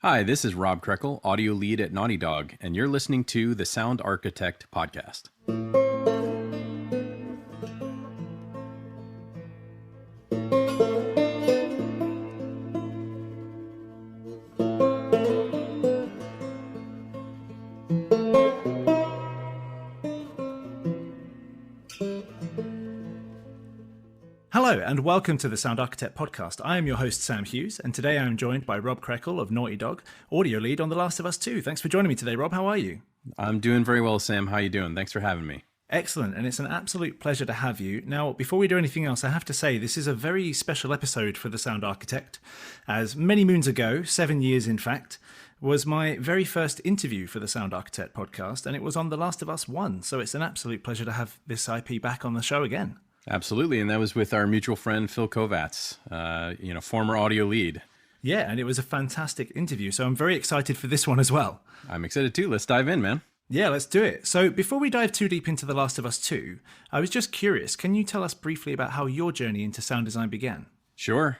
Hi, this is Rob Krekel, audio lead at Naughty Dog, and you're listening to the Sound Architect podcast. Hello and welcome to the Sound Architect podcast. I am your host Sam Hughes, and today I am joined by Rob Krekel of Naughty Dog, audio lead on The Last of Us 2. Thanks for joining me today, Rob. How are you? I'm doing very well, Sam. How are you doing? Thanks for having me. Excellent, and it's an absolute pleasure to have you. Now, before we do anything else, I have to say this is a very special episode for the Sound Architect, as many moons ago, 7 years in fact, was my very first interview for the Sound Architect podcast, and it was on The Last of Us 1, so it's an absolute pleasure to have this IP back on the show again. Absolutely, and that was with our mutual friend Phil Kovats, former audio lead. Yeah, and it was a fantastic interview, so I'm very excited for this one as well. I'm excited too. Let's dive in, man. Yeah, let's do it. So before we dive too deep into The Last of Us 2, I was just curious, can you tell us briefly about how your journey into sound design began? Sure.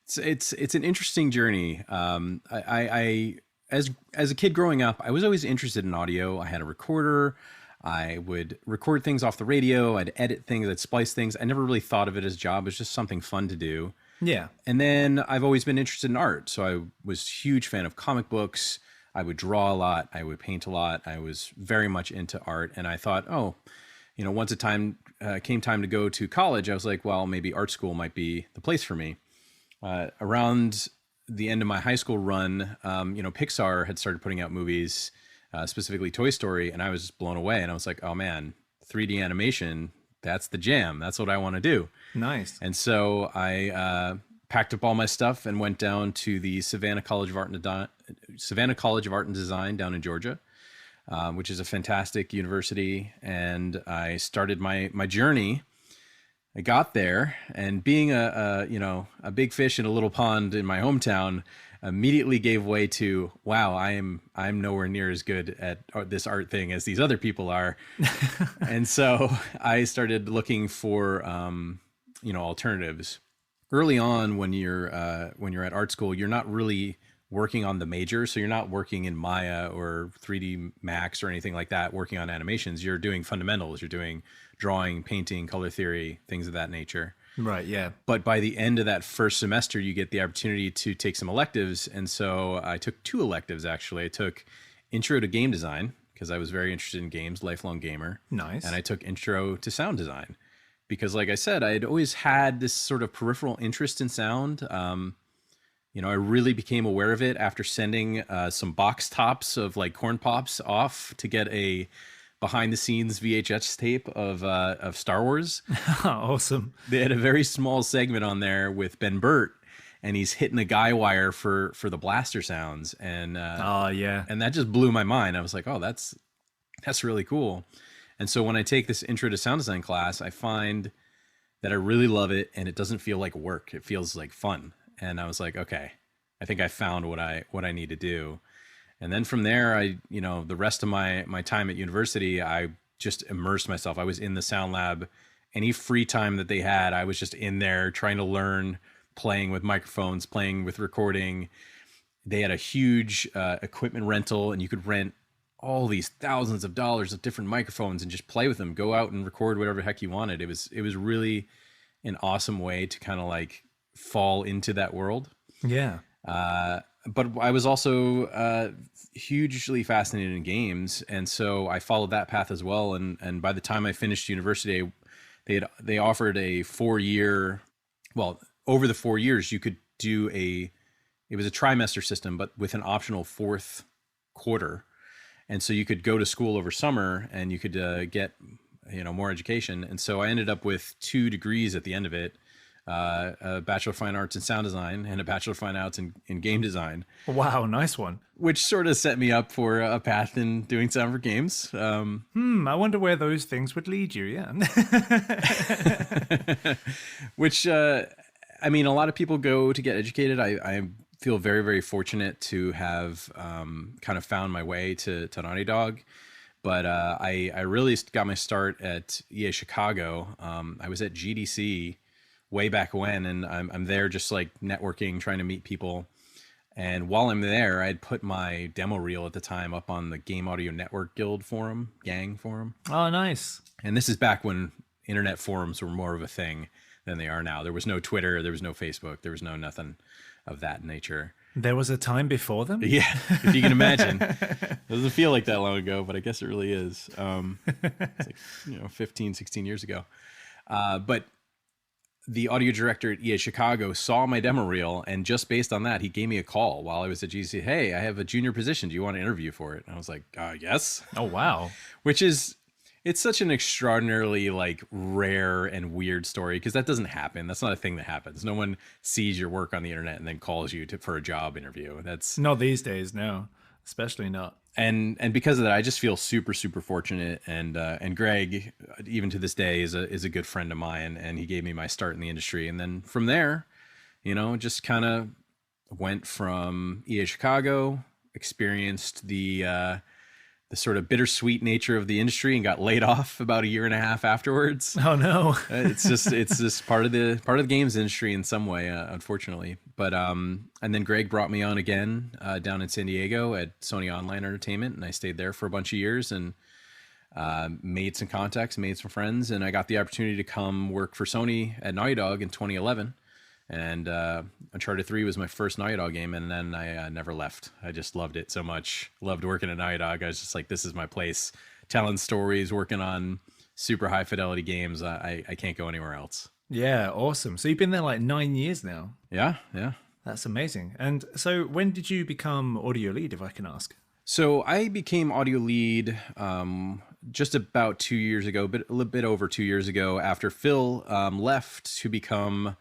It's an interesting journey. I as a kid growing up, I was always interested in audio. I had a recorder. I would record things off the radio. I'd edit things. I'd splice things. I never really thought of it as a job. It was just something fun to do. Yeah. And then I've always been interested in art. So I was a huge fan of comic books. I would draw a lot. I would paint a lot. I was very much into art. And I thought, once came time to go to college, I was like, well, maybe art school might be the place for me. Around the end of my high school run, Pixar had started putting out movies, specifically Toy Story, and I was just blown away. And I was like, oh man, 3D animation, that's the jam. That's what I want to do. Nice. And so I packed up all my stuff and went down to the Savannah College of Art and Design down in Georgia, which is a fantastic university. And I started my journey. I got there, and being a big fish in a little pond in my hometown, immediately gave way to, wow, I'm nowhere near as good at this art thing as these other people are. And so I started looking for alternatives. Early on, when you're at art school, you're not really working on the major, so you're not working in Maya or 3D Max or anything like that, working on animations. You're doing fundamentals. You're doing drawing, painting, color theory, things of that nature. Right, yeah. But by the end of that first semester, you get the opportunity to take some electives. And so I took 2 electives, actually. I took Intro to Game Design, because I was very interested in games, lifelong gamer. Nice. And I took Intro to Sound Design, because like I said, I had always had this sort of peripheral interest in sound. I really became aware of it after sending some box tops of like Corn Pops off to get a behind the scenes VHS tape of Star Wars. Awesome. They had a very small segment on there with Ben Burt, and he's hitting a guy wire for the blaster sounds. And and that just blew my mind. I was like, oh, that's really cool. And so when I take this intro to sound design class, I find that I really love it, and it doesn't feel like work. It feels like fun. And I was like, okay, I think I found what I need to do. And then from there, the rest of my time at university, I just immersed myself. I was in the sound lab. Any free time that they had, I was just in there trying to learn, playing with microphones, playing with recording. They had a huge equipment rental, and you could rent all these thousands of dollars of different microphones and just play with them, go out and record whatever the heck you wanted. It was really an awesome way to kind of like fall into that world. Yeah. But I was also hugely fascinated in games, and so I followed that path as well. And by the time I finished university, they offered a 4-year. Well, over the 4 years, you could do it was a trimester system, but with an optional 4th quarter, and so you could go to school over summer, and you could get more education. And so I ended up with 2 degrees at the end of it. A Bachelor of Fine Arts in Sound Design and a Bachelor of Fine Arts in Game Design. Wow, nice one. Which sort of set me up for a path in doing sound for games. I wonder where those things would lead you, yeah. Which, a lot of people go to get educated. I feel very, very fortunate to have kind of found my way to Naughty Dog. But I really got my start at EA Chicago. I was at GDC way back when, and I'm there just like networking, trying to meet people. And while I'm there, I'd put my demo reel at the time up on the Game Audio Network Guild forum, Gang forum. Oh, nice. And this is back when internet forums were more of a thing than they are now. There was no Twitter, there was no Facebook, there was no nothing of that nature. There was a time before them? Yeah, if you can imagine. It doesn't feel like that long ago, but I guess it really is. It's like, 15, 16 years ago. But the audio director at EA Chicago saw my demo reel, and just based on that, he gave me a call while I was at GC. Hey, I have a junior position. Do you want to interview for it? And I was like, yes. Oh, wow. Which is, it's such an extraordinarily like rare and weird story, because that doesn't happen. That's not a thing that happens. No one sees your work on the internet and then calls you for a job interview. That's not these days. No, especially not. And because of that, I just feel super, super fortunate. And Greg, even to this day, is a good friend of mine, and he gave me my start in the industry. And then from there, just kind of went from EA Chicago, experienced the sort of bittersweet nature of the industry, and got laid off about a year and a half afterwards. Oh no. It's just part of the games industry in some way, unfortunately. But and then Greg brought me on again down in San Diego at Sony Online Entertainment, and I stayed there for a bunch of years and made some contacts, made some friends, and I got the opportunity to come work for Sony at Naughty Dog in 2011. And Uncharted 3 was my first Naughty Dog game, and then I never left. I just loved it so much. Loved working at Naughty Dog. I was just like, this is my place. Telling stories, working on super high fidelity games. I can't go anywhere else. Yeah, awesome. So you've been there like 9 years now. Yeah. That's amazing. And so when did you become audio lead, if I can ask? So I became audio lead just about 2 years ago, a little bit over 2 years ago, after Phil left to become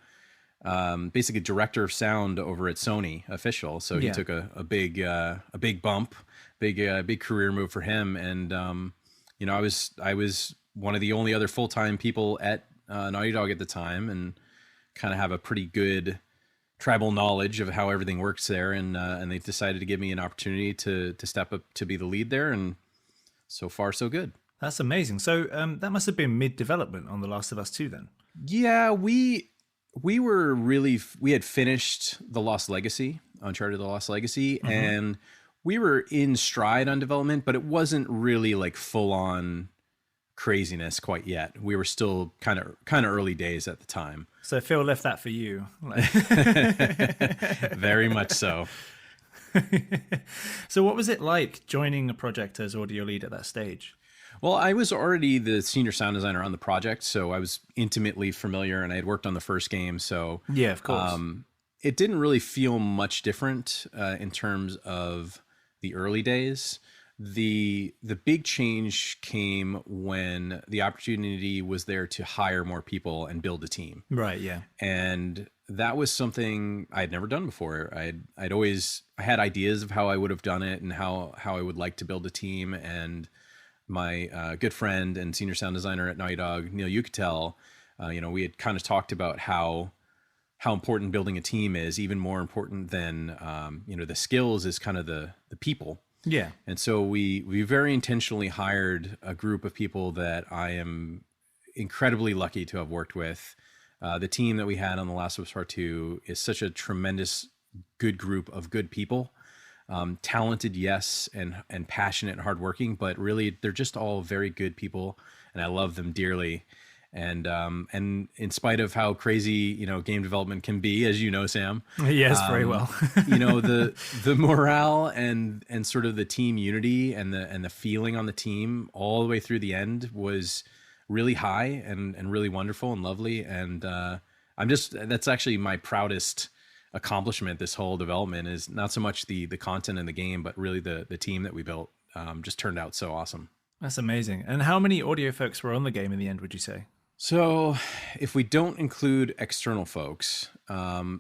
basically director of sound over at Sony official. So he took a big bump, big career move for him. And, I was one of the only other full-time people at Naughty Dog at the time, and kind of have a pretty good tribal knowledge of how everything works there. And they decided to give me an opportunity to step up to be the lead there. And so far, so good. That's amazing. So that must have been mid-development on The Last of Us 2 then. Yeah, we had finished The Lost Legacy, Uncharted The Lost Legacy, and we were in stride on development, but it wasn't really like full on craziness quite yet. We were still kind of early days at the time. So Phil left that for you. Very much so. So what was it like joining a project as audio lead at that stage? Well, I was already the senior sound designer on the project, so I was intimately familiar, and I had worked on the first game. So yeah, of course. It didn't really feel much different in terms of the early days. The big change came when the opportunity was there to hire more people and build a team. Right. Yeah. And that was something I'd never done before. I had ideas of how I would have done it and how I would like to build a team. And my good friend and senior sound designer at Naughty Dog, Neil Yucatel, we had kind of talked about how important building a team is. Even more important than the skills is kind of the people. Yeah. And so we very intentionally hired a group of people that I am incredibly lucky to have worked with. The team that we had on The Last of Us Part 2 is such a tremendous, good group of good people. Talented, yes, and passionate and hardworking, but really they're just all very good people, and I love them dearly. And in spite of how crazy game development can be, as you know, Sam. Yes, very well. the morale and sort of the team unity and the feeling on the team all the way through the end was really high and really wonderful and lovely. And that's actually my proudest accomplishment. This whole development is not so much the content in the game, but really the team that we built just turned out so awesome. That's amazing. And how many audio folks were on the game in the end, would you say? So if we don't include external folks,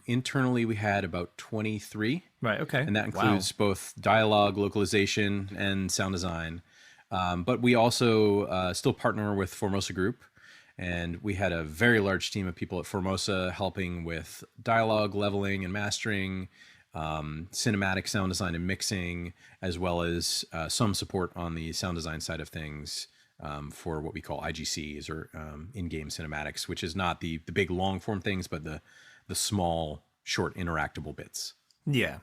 internally we had about 23. Right, okay. And that includes both dialogue, localization, and sound design. But we also still partner with Formosa Group. And we had a very large team of people at Formosa helping with dialogue, leveling, and mastering, cinematic sound design and mixing, as well as some support on the sound design side of things for what we call IGCs, or in-game cinematics, which is not the big long form things, but the small, short interactable bits. Yeah.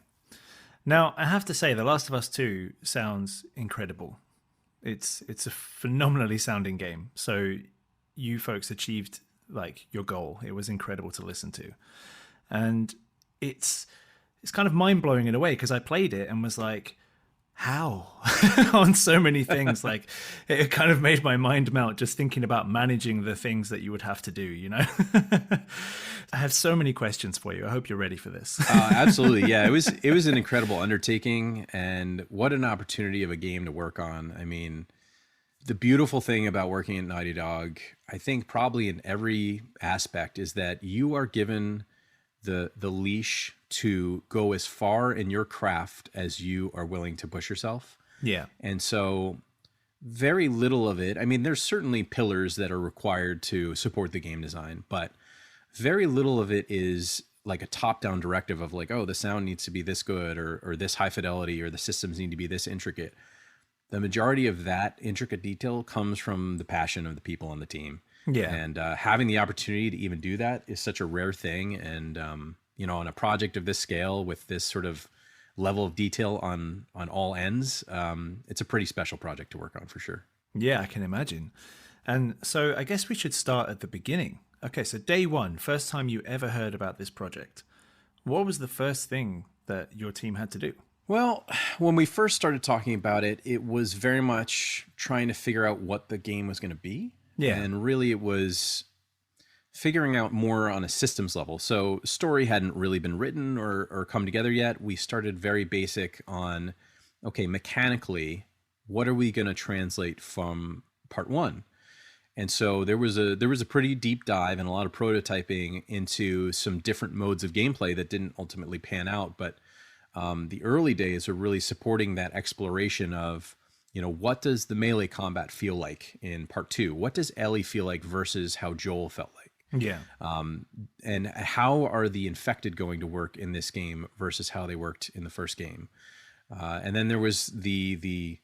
Now, I have to say, The Last of Us 2 sounds incredible. It's a phenomenally sounding game. So you folks achieved like your goal. It was incredible to listen to. And it's kind of mind-blowing in a way, because I played it and was like, how? On so many things. Like, it kind of made my mind melt just thinking about managing the things that you would have to do, you know? I have so many questions for you. I hope you're ready for this. Absolutely. Yeah, it was an incredible undertaking, and what an opportunity of a game to work on. I mean, the beautiful thing about working at Naughty Dog, I think probably in every aspect, is that you are given the leash to go as far in your craft as you are willing to push yourself. Yeah. And so very little of it, I mean, there's certainly pillars that are required to support the game design, but very little of it is like a top-down directive of like, oh, the sound needs to be this good, or this high fidelity, or the systems need to be this intricate. The majority of that intricate detail comes from the passion of the people on the team. Yeah. And having the opportunity to even do that is such a rare thing. And, you know, on a project of this scale with this sort of level of detail on all ends, it's a pretty special project to work on for sure. Yeah, I can imagine. And so I guess we should start at the beginning. Okay, so day one, first time you ever heard about this project. What was the first thing that your team had to do? Well, when we first started talking about it, it was very much trying to figure out what the game was going to be. Yeah. And really it was figuring out more on a systems level. So story hadn't really been written or come together yet. We started very basic on, okay, mechanically, what are we going to translate from part one? And so there was a pretty deep dive and a lot of prototyping into some different modes of gameplay that didn't ultimately pan out. But the early days are really supporting that exploration of, you know, what does the melee combat feel like in part two? What does Ellie feel like versus how Joel felt like? Yeah. And how are the infected going to work in this game versus how they worked in the first game? And then there was the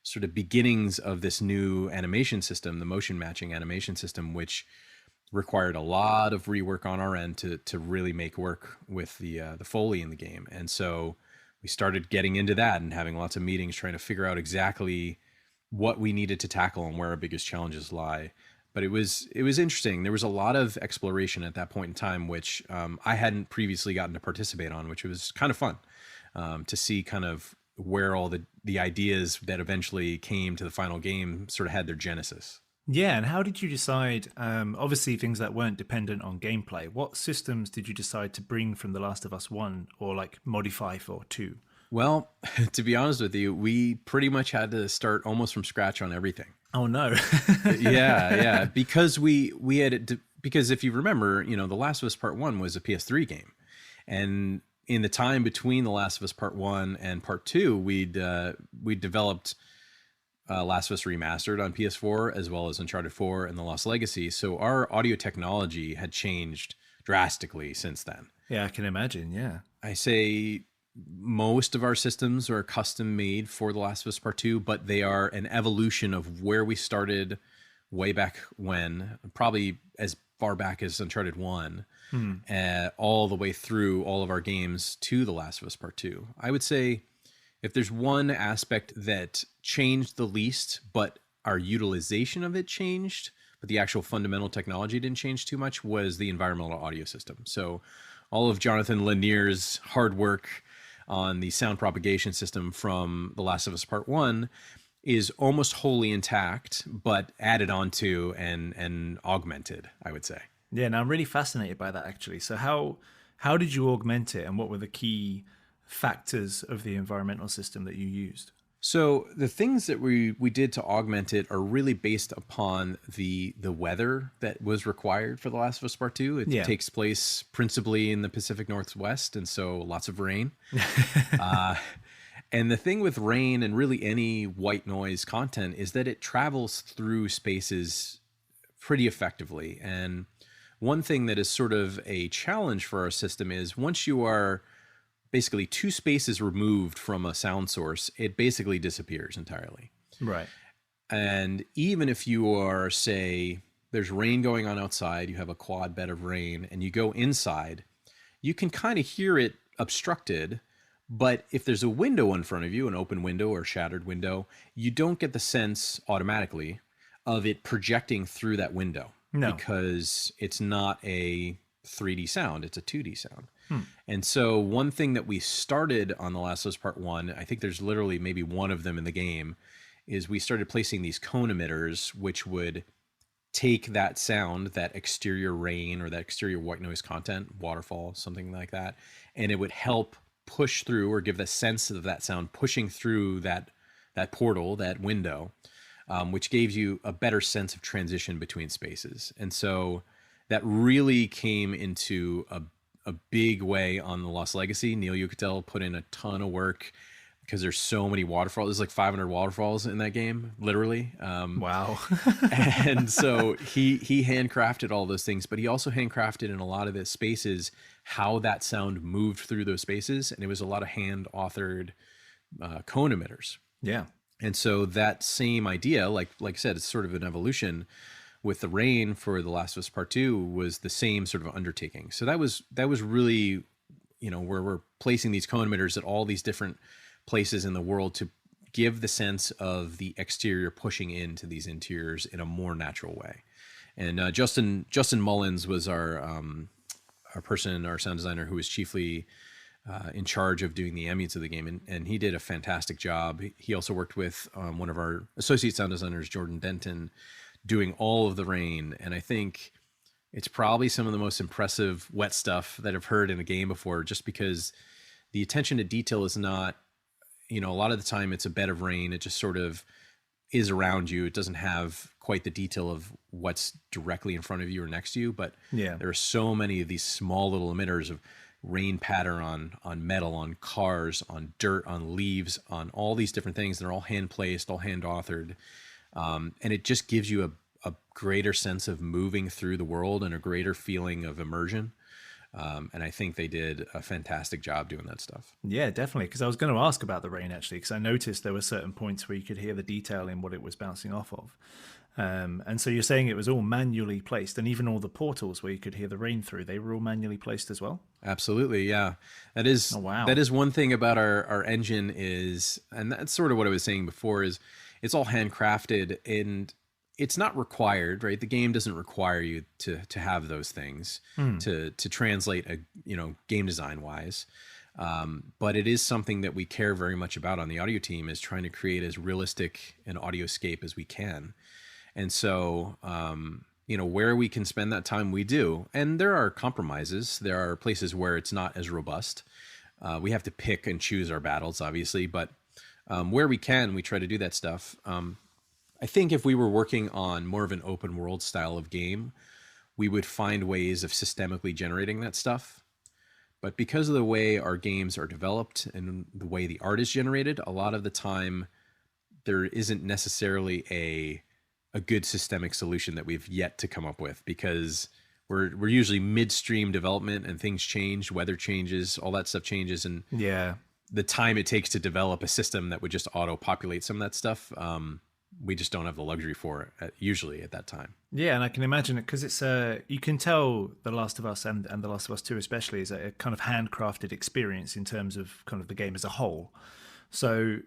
sort of beginnings of this new animation system, the motion matching animation system, which required a lot of rework on our end to really make work with the Foley in the game. And so we started getting into that and having lots of meetings trying to figure out exactly what we needed to tackle and where our biggest challenges lie. But it was interesting. There was a lot of exploration at that point in time, which I hadn't previously gotten to participate on, which was kind of fun to see kind of where all the ideas that eventually came to the final game sort of had their genesis. Yeah, and how did you decide, obviously things that weren't dependent on gameplay, what systems did you decide to bring from The Last of Us 1 or like modify for 2? Well, to be honest with you, we pretty much had to start almost from scratch on everything. Oh no. Yeah, because we had because if you remember, you know, The Last of Us Part 1 was a PS3 game. And in the time between The Last of Us Part 1 and Part 2, we'd developed Last of Us Remastered on PS4, as well as Uncharted 4 and The Lost Legacy. So our audio technology had changed drastically since then. Yeah, I can imagine, yeah. I say most of our systems are custom made for The Last of Us Part 2, but they are an evolution of where we started way back when, probably as far back as Uncharted 1, all the way through all of our games to The Last of Us Part 2. I would say if there's one aspect that changed the least, but our utilization of it changed, but the actual fundamental technology didn't change too much, was the environmental audio system. So all of Jonathan Lanier's hard work on the sound propagation system from The Last of Us Part 1 is almost wholly intact, but added onto and augmented, I would say. Yeah, and I'm really fascinated by that, actually. So how did you augment it, and what were the key factors of the environmental system that you used? So the things that we did to augment it are really based upon the weather that was required for The Last of Us Part 2. It takes place principally in the Pacific Northwest, and so lots of rain. And the thing with rain and really any white noise content is that it travels through spaces pretty effectively. And one thing that is sort of a challenge for our system is once you are basically 2 spaces removed from a sound source, it basically disappears entirely. Right. And even if you are, say, there's rain going on outside, you have a quad bed of rain, and you go inside, you can kind of hear it obstructed, But if there's a window in front of you, an open window or shattered window, you don't get the sense automatically of it projecting through that window. No. Because it's not a 3D sound, it's a 2D sound. And so one thing that we started on The Last of Us Part 1, I think there's literally maybe one of them in the game, is we started placing these cone emitters, which would take that sound, that exterior rain or that exterior white noise content, waterfall, something like that, and it would help push through or give the sense of that sound pushing through that portal, that window, which gave you a better sense of transition between spaces. And so that really came into a big way on the Lost Legacy. Neil Yucatel put in a ton of work because there's so many waterfalls. There's like 500 waterfalls in that game, literally. Wow. And so he handcrafted all those things, but he also handcrafted in a lot of the spaces how that sound moved through those spaces. And it was a lot of hand authored cone emitters. Yeah. And so that same idea, like I said, it's sort of an evolution with the rain for The Last of Us Part 2 was the same sort of undertaking. So that was really, where we're placing these cone emitters at all these different places in the world to give the sense of the exterior pushing into these interiors in a more natural way. And Justin Mullins was our sound designer who was chiefly in charge of doing the ambience of the game, and he did a fantastic job. He also worked with one of our associate sound designers, Jordan Denton, doing all of the rain. And I think it's probably some of the most impressive wet stuff that I've heard in a game before, just because the attention to detail is not, a lot of the time it's a bed of rain. It just sort of is around you. It doesn't have quite the detail of what's directly in front of you or next to you, but there are so many of these small little emitters of rain patter on metal, on cars, on dirt, on leaves, on all these different things. They're all hand placed, all hand authored. And it just gives you a greater sense of moving through the world and a greater feeling of immersion. And I think they did a fantastic job doing that stuff. Yeah, definitely. Because I was going to ask about the rain, actually, because I noticed there were certain points where you could hear the detail in what it was bouncing off of. And so you're saying it was all manually placed, and even all the portals where you could hear the rain through, they were all manually placed as well? Absolutely, yeah. That is that is one thing about our engine is, and that's sort of what I was saying before, is it's all handcrafted and it's not required, right? The game doesn't require you to have those things to translate game design wise. But it is something that we care very much about on the audio team, is trying to create as realistic an audioscape as we can. And so, where we can spend that time, we do. And there are compromises. There are places where it's not as robust. We have to pick and choose our battles, obviously, but where we can, we try to do that stuff. I think if we were working on more of an open world style of game, we would find ways of systemically generating that stuff. But because of the way our games are developed and the way the art is generated, a lot of the time there isn't necessarily a good systemic solution that we've yet to come up with, because we're usually midstream development and things change, weather changes, all that stuff changes, and the time it takes to develop a system that would just auto populate some of that stuff, we just don't have the luxury for it usually at that time. Yeah, and I can imagine it, because it's you can tell The Last of Us and The Last of Us 2 especially is a kind of handcrafted experience in terms of kind of the game as a whole. So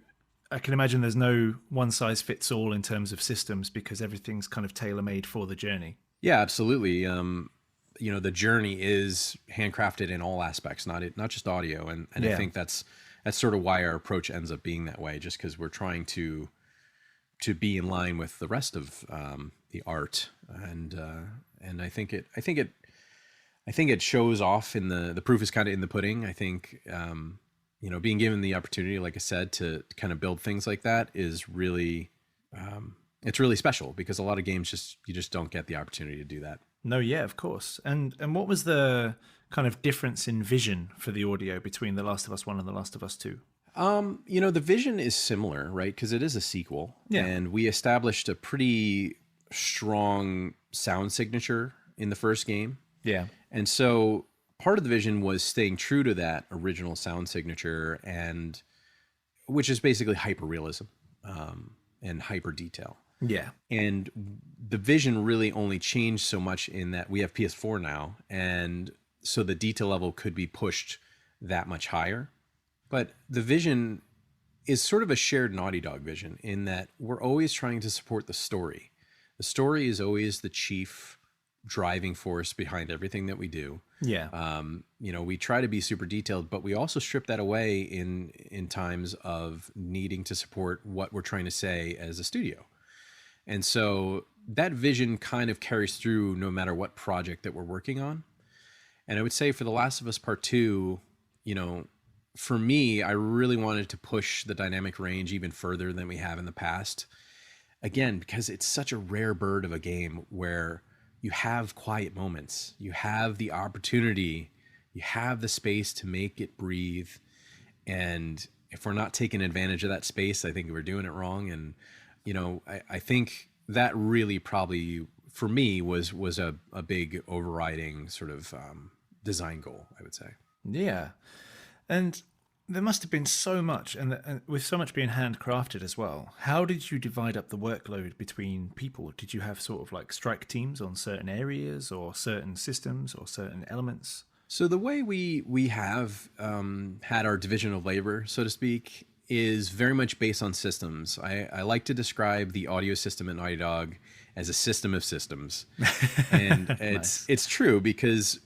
I can imagine there's no one size fits all in terms of systems, because everything's kind of tailor-made for the journey. Yeah, absolutely. The journey is handcrafted in all aspects, not just audio. And I think that's sort of why our approach ends up being that way, just because we're trying to be in line with the rest of the art. And I think it shows off in the proof is kind of in the pudding. I think, being given the opportunity, like I said, to kind of build things like that is really, it's really special, because a lot of games you just don't get the opportunity to do that. No, yeah, of course. And what was the kind of difference in vision for the audio between The Last of Us 1 and The Last of Us 2? The vision is similar, right? Because it is a sequel, and we established a pretty strong sound signature in the first game. Yeah. And so part of the vision was staying true to that original sound signature, and which is basically hyperrealism and hyper detail. Yeah. And the vision really only changed so much in that we have PS4 now, and so the detail level could be pushed that much higher. But the vision is sort of a shared Naughty Dog vision in that we're always trying to support the story. The story is always the chief driving force behind everything that we do. Yeah. We try to be super detailed, but we also strip that away in times of needing to support what we're trying to say as a studio. And so that vision kind of carries through no matter what project that we're working on. And I would say for The Last of Us Part 2, for me, I really wanted to push the dynamic range even further than we have in the past. Again, because it's such a rare bird of a game where you have quiet moments, you have the opportunity, you have the space to make it breathe. And if we're not taking advantage of that space, I think we're doing it wrong. And, I think that really probably for me was a big overriding sort of design goal, I would say. Yeah. And there must have been so much, and with so much being handcrafted as well. How did you divide up the workload between people? Did you have sort of like strike teams on certain areas or certain systems or certain elements? So the way we have had our division of labor, so to speak, is very much based on systems. I like to describe the audio system at Naughty Dog as a system of systems. And it's true because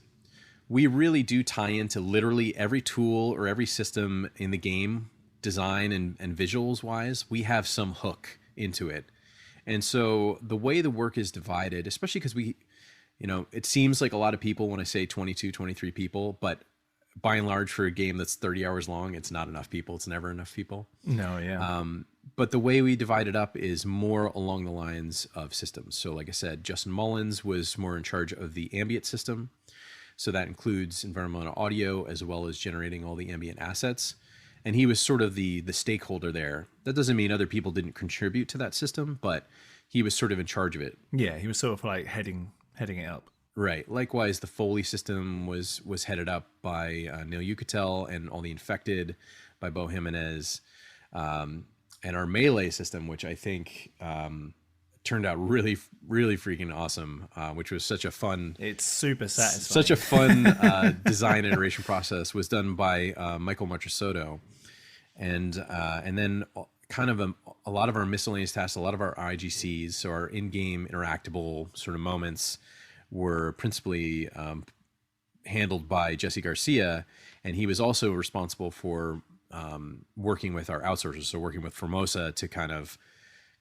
we really do tie into literally every tool or every system in the game, design and visuals wise. We have some hook into it. And so the way the work is divided, especially because it seems like a lot of people when I say 22, 23 people, but by and large for a game that's 30 hours long, it's not enough people. It's never enough people. No, yeah. But the way we divide it up is more along the lines of systems. So like I said, Justin Mullins was more in charge of the ambient system. So that includes environmental audio as well as generating all the ambient assets. And he was sort of the stakeholder there. That doesn't mean other people didn't contribute to that system, but he was sort of in charge of it. Yeah, he was sort of like heading it up. Right. Likewise, the Foley system was headed up by Neil Yucatel, and all the infected by Bo Jimenez. And our melee system, which I think turned out really, really freaking awesome, which was such a fun... It's super satisfying. Such a fun design iteration process, was done by Michael Marchesotto. And then kind of a lot of our miscellaneous tasks, a lot of our IGCs, so our in-game interactable sort of moments, were principally handled by Jesse Garcia, and he was also responsible for working with our outsourcers, so working with Formosa to kind of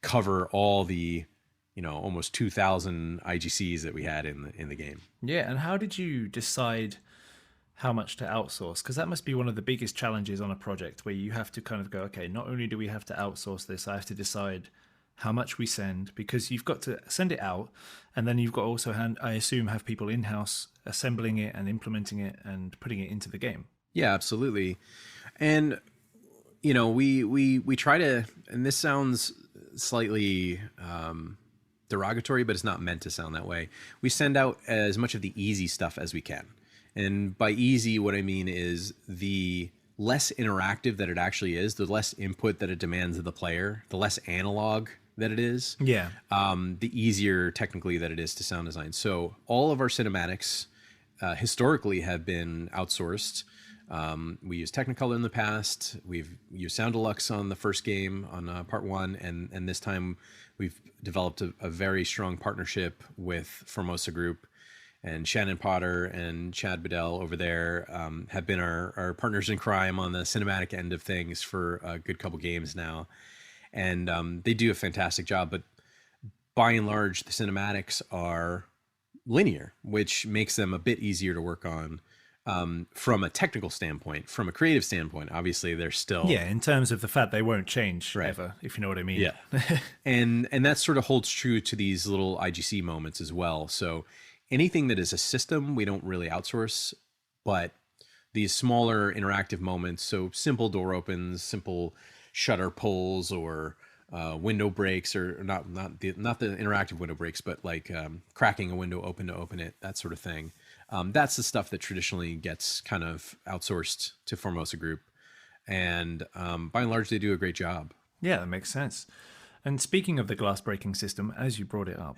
cover all the almost 2,000 IGCs that we had in the game. Yeah, and how did you decide how much to outsource? Because that must be one of the biggest challenges on a project where you have to kind of go, okay, not only do we have to outsource this, I have to decide how much we send, because you've got to send it out, and then you've got to also, I assume, have people in-house assembling it and implementing it and putting it into the game. Yeah, absolutely. And we try to, and this sounds slightly derogatory, but it's not meant to sound that way. We send out as much of the easy stuff as we can. And by easy, what I mean is the less interactive that it actually is, the less input that it demands of the player, the less analog that it is, the easier technically that it is to sound design. So all of our cinematics historically have been outsourced. We used Technicolor in the past. We've used Sound Deluxe on the first game on part 1, and this time we've developed a very strong partnership with Formosa Group, and Shannon Potter and Chad Bedell over there have been our partners in crime on the cinematic end of things for a good couple games now. And they do a fantastic job, but by and large, the cinematics are linear, which makes them a bit easier to work on from a technical standpoint. From a creative standpoint, obviously, they're still... Yeah, in terms of the fact they won't change ever, if you know what I mean. Yeah. and that sort of holds true to these little IGC moments as well. So anything that is a system, we don't really outsource, but these smaller interactive moments, so simple door opens, simple shutter pulls, or window breaks, or not the interactive window breaks, but like cracking a window open to open it, that sort of thing. That's the stuff that traditionally gets kind of outsourced to Formosa Group, and by and large, they do a great job. Yeah, that makes sense. And speaking of the glass breaking system, as you brought it up,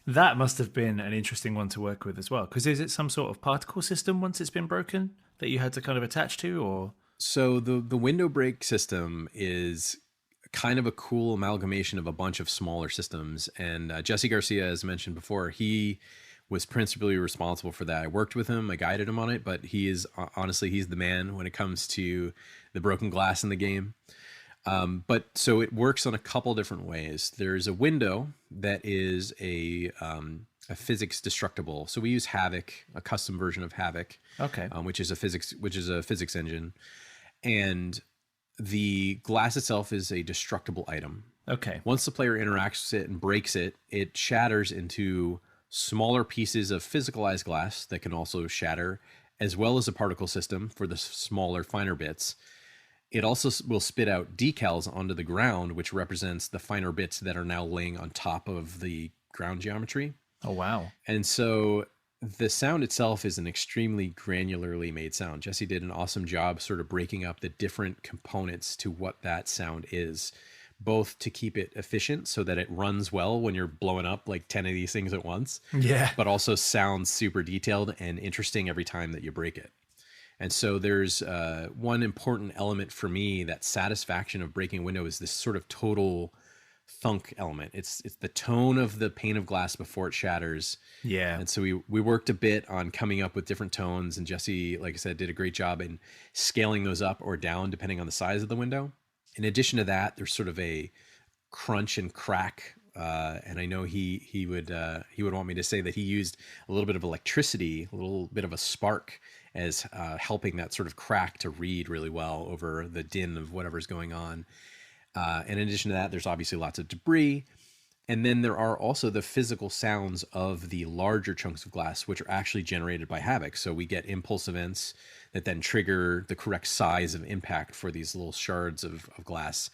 that must have been an interesting one to work with as well. Because is it some sort of particle system once it's been broken that you had to kind of attach to, or? So the window break system is kind of a cool amalgamation of a bunch of smaller systems. And Jesse Garcia, as mentioned before, he was principally responsible for that. I worked with him, I guided him on it, but he is honestly, he's the man when it comes to the broken glass in the game. But so it works on a couple different ways. There's a window that is a physics destructible. So we use Havoc, a custom version of Havoc, okay, which is a physics engine, and the glass itself is a destructible item. Okay. Once the player interacts with it and breaks it, it shatters into smaller pieces of physicalized glass that can also shatter, as well as a particle system for the smaller, finer bits. It also will spit out decals onto the ground, which represents the finer bits that are now laying on top of the ground geometry. Oh, wow. And so the sound itself is an extremely granularly made sound. Jesse did an awesome job sort of breaking up the different components to what that sound is, both to keep it efficient so that it runs well when you're blowing up like 10 of these things at once. Yeah. But also sounds super detailed and interesting every time that you break it. And so there's one important element for me, that satisfaction of breaking a window, is this sort of total thunk element. It's the tone of the pane of glass before it shatters. Yeah. And so we worked a bit on coming up with different tones, and Jesse, like I said, did a great job in scaling those up or down depending on the size of the window. In addition to that, there's sort of a crunch and crack. And I know he would want me to say that he used a little bit of electricity, a little bit of a spark, as helping that sort of crack to read really well over the din of whatever's going on. And in addition to that, there's obviously lots of debris. And then there are also the physical sounds of the larger chunks of glass, which are actually generated by Havoc. So we get impulse events that then trigger the correct size of impact for these little shards of glass.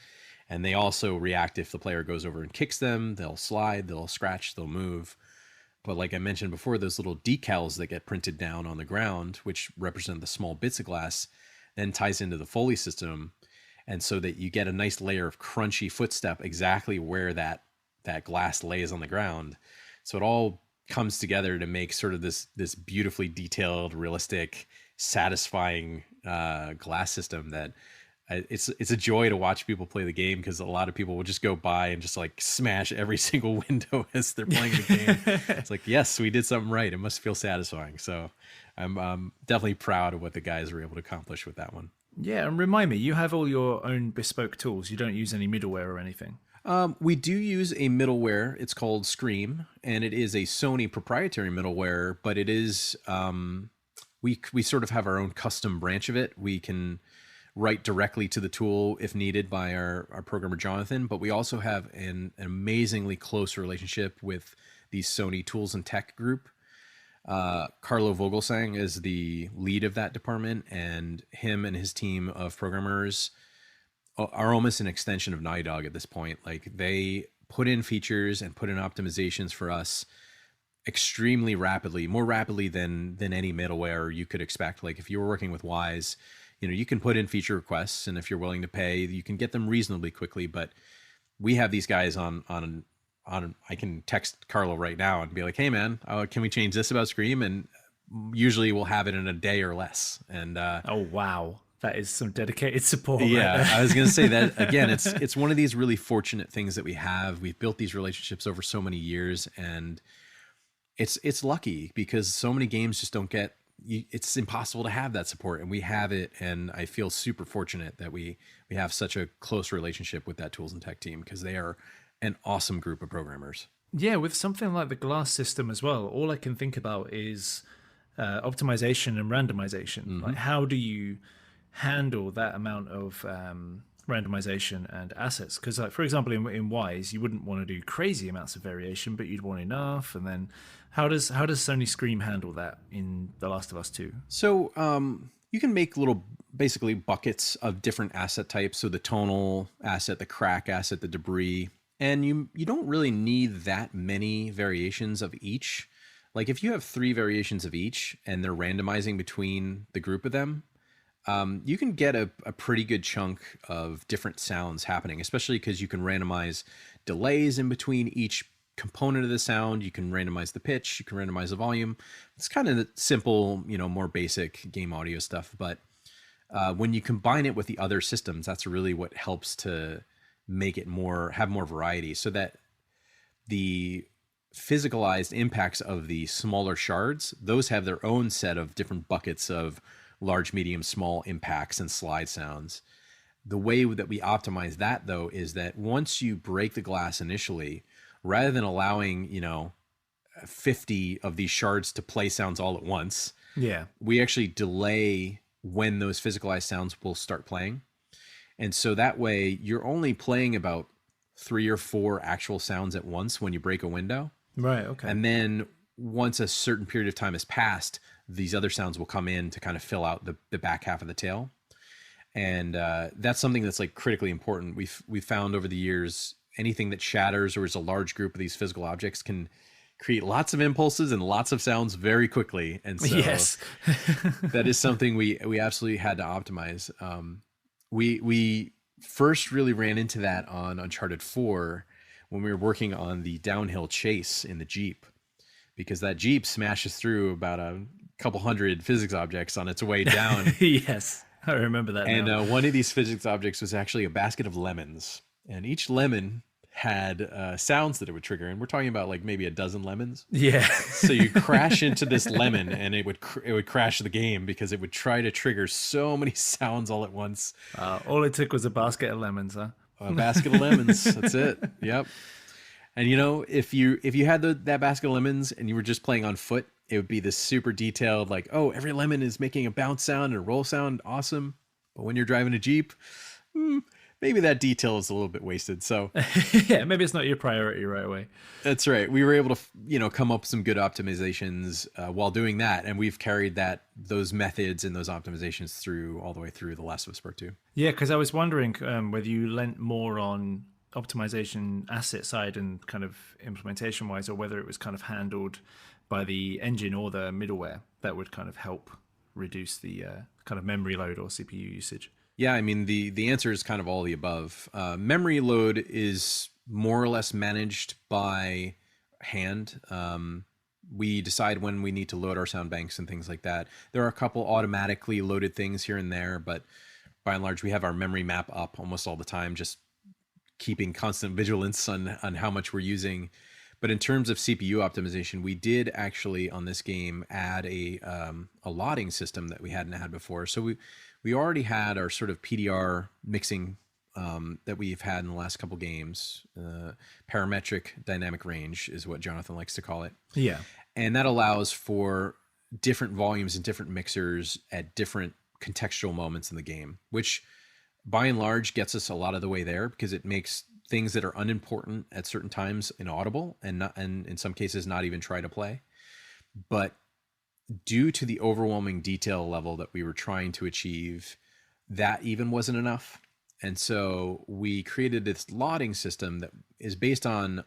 And they also react if the player goes over and kicks them. They'll slide, they'll scratch, they'll move. But like I mentioned before, those little decals that get printed down on the ground, which represent the small bits of glass, then ties into the Foley system. And so that you get a nice layer of crunchy footstep exactly where that glass lays on the ground. So it all comes together to make sort of this beautifully detailed, realistic, satisfying glass system that it's a joy to watch people play the game, because a lot of people will just go by and just like smash every single window as they're playing the game. It's like, yes, we did something right. It must feel satisfying. So I'm definitely proud of what the guys were able to accomplish with that one. Yeah, and remind me, you have all your own bespoke tools. You don't use any middleware or anything. We do use a middleware. It's called Scream, and it is a Sony proprietary middleware, but it is, we sort of have our own custom branch of it. We can write directly to the tool if needed by our programmer, Jonathan, but we also have an amazingly close relationship with the Sony Tools and Tech group. Carlo Vogelsang is the lead of that department, and him and his team of programmers are almost an extension of Naughty Dog at this point. Like, they put in features and put in optimizations for us extremely rapidly, more rapidly than any middleware you could expect. Like, if you were working with Wise, you can put in feature requests, and if you're willing to pay, you can get them reasonably quickly. But we have these guys on I can text Carlo right now and be like, hey man, can we change this about Scream? And usually we'll have it in a day or less. And oh wow, that is some dedicated support. Yeah, right? I was gonna say that again. It's one of these really fortunate things that we have. We've built these relationships over so many years, and it's lucky because so many games just don't get. It's impossible to have that support, and we have it. And I feel super fortunate that we have such a close relationship with that Tools and Tech team, because they are an awesome group of programmers. Yeah, with something like the glass system as well, all I can think about is optimization and randomization. Mm-hmm. Like, how do you handle that amount of randomization and assets? Because, like, for example, in Wise, you wouldn't want to do crazy amounts of variation, but you'd want enough. And then how does Sony Scream handle that in The Last of Us 2? So you can make little, basically, buckets of different asset types. So the tonal asset, the crack asset, the debris. And you don't really need that many variations of each. Like, if you have 3 variations of each and they're randomizing between the group of them, You can get a pretty good chunk of different sounds happening, especially because you can randomize delays in between each component of the sound. You can randomize the pitch, you can randomize the volume. It's kind of simple, more basic game audio stuff. But when you combine it with the other systems, that's really what helps to make it have more variety, so that the physicalized impacts of the smaller shards, those have their own set of different buckets of large, medium, small impacts and slide sounds. The way that we optimize that, though, is that once you break the glass initially, rather than allowing 50 of these shards to play sounds all at once, we actually delay when those physicalized sounds will start playing. And so that way you're only playing about 3 or 4 actual sounds at once when you break a window. Right. Okay. And then once a certain period of time has passed, these other sounds will come in to kind of fill out the back half of the tail. And that's something that's like critically important. We've found over the years, anything that shatters or is a large group of these physical objects can create lots of impulses and lots of sounds very quickly. And so yes. that is something we absolutely had to optimize. We first really ran into that on Uncharted 4 when we were working on the downhill chase in the Jeep, because that Jeep smashes through about a couple hundred physics objects on its way down. Yes, I remember that. And one of these physics objects was actually a basket of lemons, and each lemon had sounds that it would trigger, and we're talking about like maybe a dozen lemons. Yeah. So you crash into this lemon, and it would crash the game because it would try to trigger so many sounds all at once. All it took was a basket of lemons, huh? A basket of lemons. That's it. Yep. And if you had that basket of lemons and you were just playing on foot, it would be this super detailed, like, oh, every lemon is making a bounce sound and a roll sound. Awesome. But when you're driving a Jeep, maybe that detail is a little bit wasted. So yeah, maybe it's not your priority right away. That's right. We were able to, come up with some good optimizations while doing that. And we've carried those methods and those optimizations all the way through The Last of Us Part 2. Yeah, because I was wondering whether you lent more on optimization asset side and kind of implementation wise, or whether it was kind of handled by the engine or the middleware that would kind of help reduce the kind of memory load or CPU usage. Yeah, I mean, the answer is kind of all the above. Memory load is more or less managed by hand. We decide when we need to load our sound banks and things like that. There are a couple automatically loaded things here and there, but by and large, we have our memory map up almost all the time, just keeping constant vigilance on how much we're using. But in terms of CPU optimization, we did actually on this game add a lotting system that we hadn't had before. So we already had our sort of PDR mixing that we've had in the last couple games. Parametric dynamic range is what Jonathan likes to call it. Yeah. And that allows for different volumes and different mixers at different contextual moments in the game, which by and large gets us a lot of the way there, because it makes things that are unimportant at certain times inaudible and in some cases not even try to play. But due to the overwhelming detail level that we were trying to achieve, that even wasn't enough. And so we created this lotting system that is based on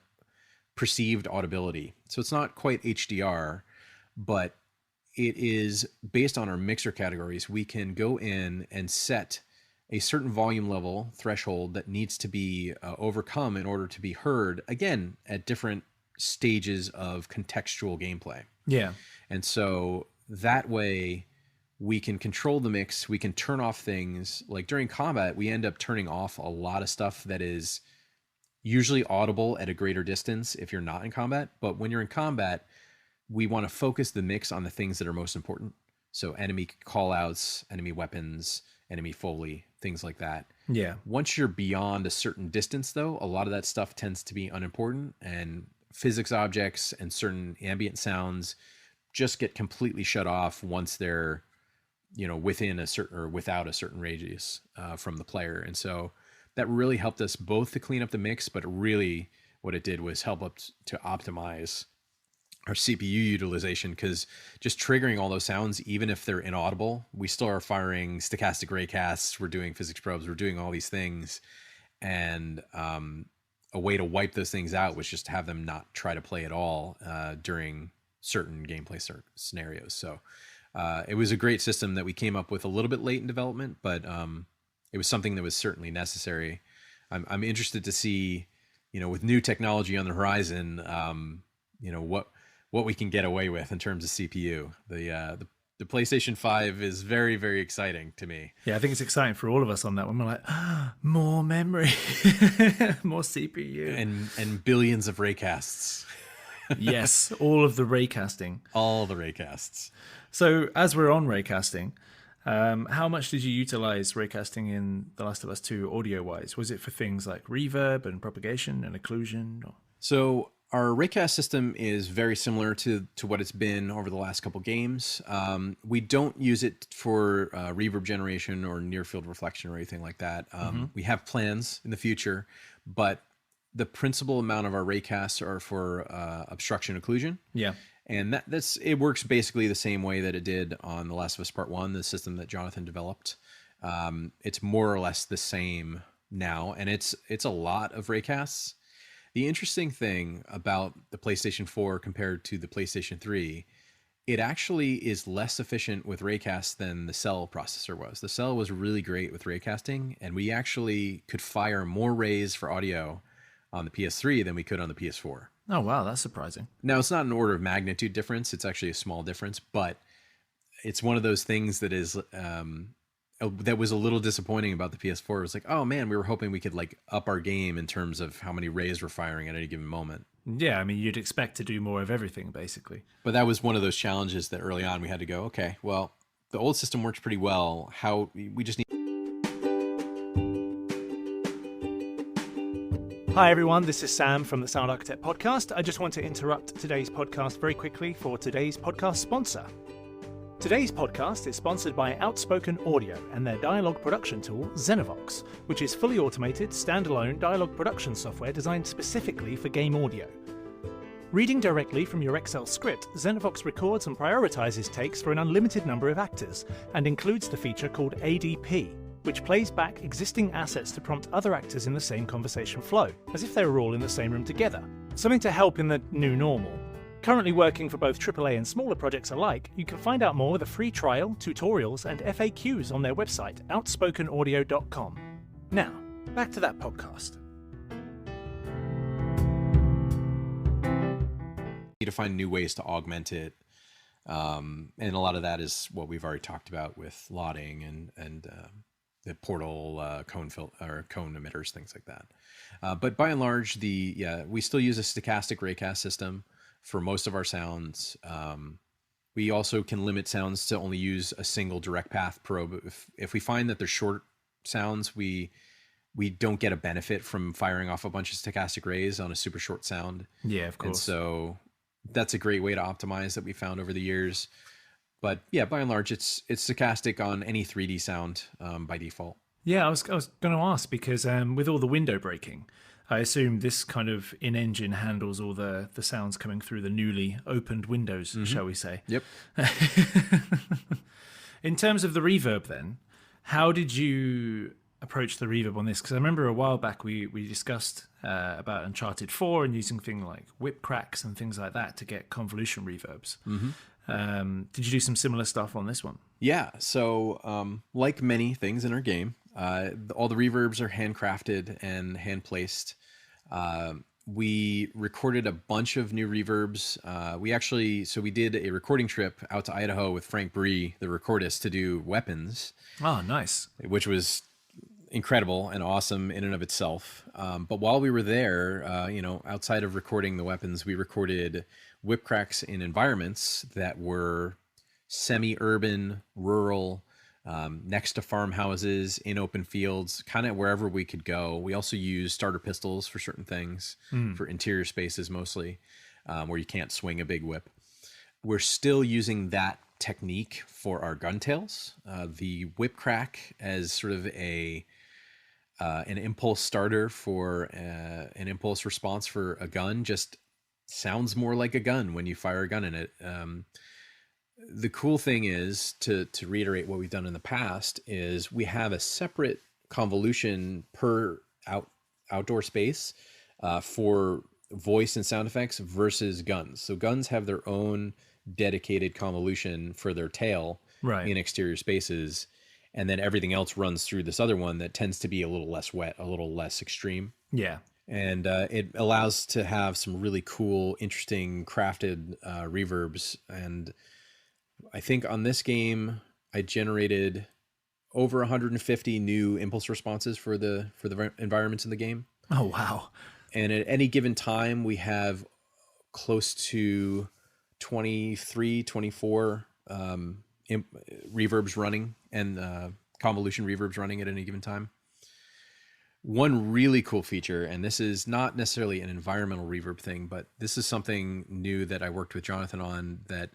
perceived audibility. So it's not quite HDR, but it is based on our mixer categories. We can go in and set a certain volume level threshold that needs to be overcome in order to be heard, again, at different stages of contextual gameplay. Yeah. And so that way we can control the mix. We can turn off things. Like during combat, we end up turning off a lot of stuff that is usually audible at a greater distance if you're not in combat. But when you're in combat, we want to focus the mix on the things that are most important. So enemy callouts, enemy weapons, enemy foley, things like that. Yeah. Once you're beyond a certain distance, though, a lot of that stuff tends to be unimportant, and physics objects and certain ambient sounds just get completely shut off once they're, within a certain or without a certain radius from the player. And so that really helped us both to clean up the mix, but really what it did was help us to optimize our CPU utilization, because just triggering all those sounds, even if they're inaudible, we still are firing stochastic raycasts, we're doing physics probes, we're doing all these things. And a way to wipe those things out was just to have them not try to play at all during certain gameplay scenarios. So it was a great system that we came up with a little bit late in development, but it was something that was certainly necessary. I'm interested to see, with new technology on the horizon, what we can get away with in terms of CPU. The PlayStation 5 is very, very exciting to me. Yeah, I think it's exciting for all of us on that one. We're like, more memory, more CPU. And billions of raycasts. Yes, all of the raycasting. All the raycasts. So as we're on raycasting, how much did you utilize raycasting in The Last of Us 2 audio-wise? Was it for things like reverb and propagation and occlusion? So our raycast system is very similar to what it's been over the last couple games. We don't use it for reverb generation or near field reflection or anything like that. We have plans in the future, but the principal amount of our raycasts are for obstruction occlusion. Yeah. And it works basically the same way that it did on The Last of Us Part 1, the system that Jonathan developed. It's more or less the same now, and it's a lot of raycasts. The interesting thing about the PlayStation 4 compared to the PlayStation 3, it actually is less efficient with raycast than the Cell processor was. The Cell was really great with raycasting, and we actually could fire more rays for audio on the PS3 than we could on the PS4. Oh, wow, that's surprising. Now, it's not an order of magnitude difference. It's actually a small difference, but it's one of those things that is that was a little disappointing about the PS4. It was like, oh man, we were hoping we could like up our game in terms of how many rays we're firing at any given moment. Yeah, I mean, you'd expect to do more of everything, basically. But that was one of those challenges that early on we had to go, okay, well, the old system works pretty well. We just need... Hi everyone, this is Sam from the Sound Architect podcast. I just want to interrupt today's podcast very quickly for today's podcast sponsor. Today's podcast is sponsored by Outspoken Audio and their dialogue production tool, XenoVox, which is fully automated, standalone dialogue production software designed specifically for game audio. Reading directly from your Excel script, XenoVox records and prioritizes takes for an unlimited number of actors and includes the feature called ADP, which plays back existing assets to prompt other actors in the same conversation flow, as if they were all in the same room together. Something to help in the new normal. Currently working for both AAA and smaller projects alike, you can find out more with a free trial, tutorials, and FAQs on their website, outspokenaudio.com. Now, back to that podcast. Need to find new ways to augment it. And a lot of that is what we've already talked about with lotting and the portal cone emitters, things like that. But by and large, we still use a stochastic raycast system for most of our sounds. We also can limit sounds to only use a single direct path probe. If we find that they're short sounds, we don't get a benefit from firing off a bunch of stochastic rays on a super short sound. Yeah, of course. And so that's a great way to optimize that we found over the years. But yeah, by and large, it's stochastic on any 3D sound by default. Yeah, I was going to ask because with all the window breaking, I assume this kind of in-engine handles all the sounds coming through the newly opened windows, shall we say. Yep. In terms of the reverb then, how did you approach the reverb on this? Because I remember a while back we discussed about Uncharted 4 and using things like whip cracks and things like that to get convolution reverbs. Did you do some similar stuff on this one? Yeah, so like many things in our game, all the reverbs are handcrafted and hand-placed. We recorded a bunch of new reverbs. We did a recording trip out to Idaho with Frank Bree, the recordist, to do weapons. Oh, nice. Which was incredible and awesome in and of itself. But while we were there, outside of recording the weapons, we recorded whip cracks in environments that were semi-urban, rural, next to farmhouses, in open fields, kind of wherever we could go. We also use starter pistols for certain things, for interior spaces mostly, where you can't swing a big whip. We're still using that technique for our gun tails. The whip crack as sort of an impulse starter for an impulse response for a gun just sounds more like a gun when you fire a gun in it. The cool thing is, to reiterate what we've done in the past, is we have a separate convolution per outdoor space for voice and sound effects versus guns. So guns have their own dedicated convolution for their tail in exterior spaces. And then everything else runs through this other one that tends to be a little less wet, a little less extreme. Yeah. And it allows to have some really cool, interesting crafted reverbs. And I think on this game, I generated over 150 new impulse responses for the environments in the game. Oh, wow. And at any given time, we have close to 23, 24 reverbs running and convolution reverbs running at any given time. One really cool feature, and this is not necessarily an environmental reverb thing, but this is something new that I worked with Jonathan on that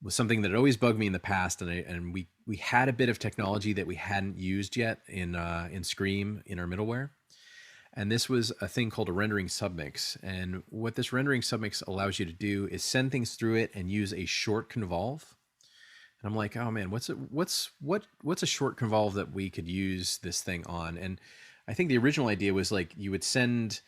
was something that always bugged me in the past. And we had a bit of technology that we hadn't used yet in Scream in our middleware. And this was a thing called a rendering submix. And what this rendering submix allows you to do is send things through it and use a short convolve. And I'm like, oh man, what's a short convolve that we could use this thing on? And I think the original idea was like you would send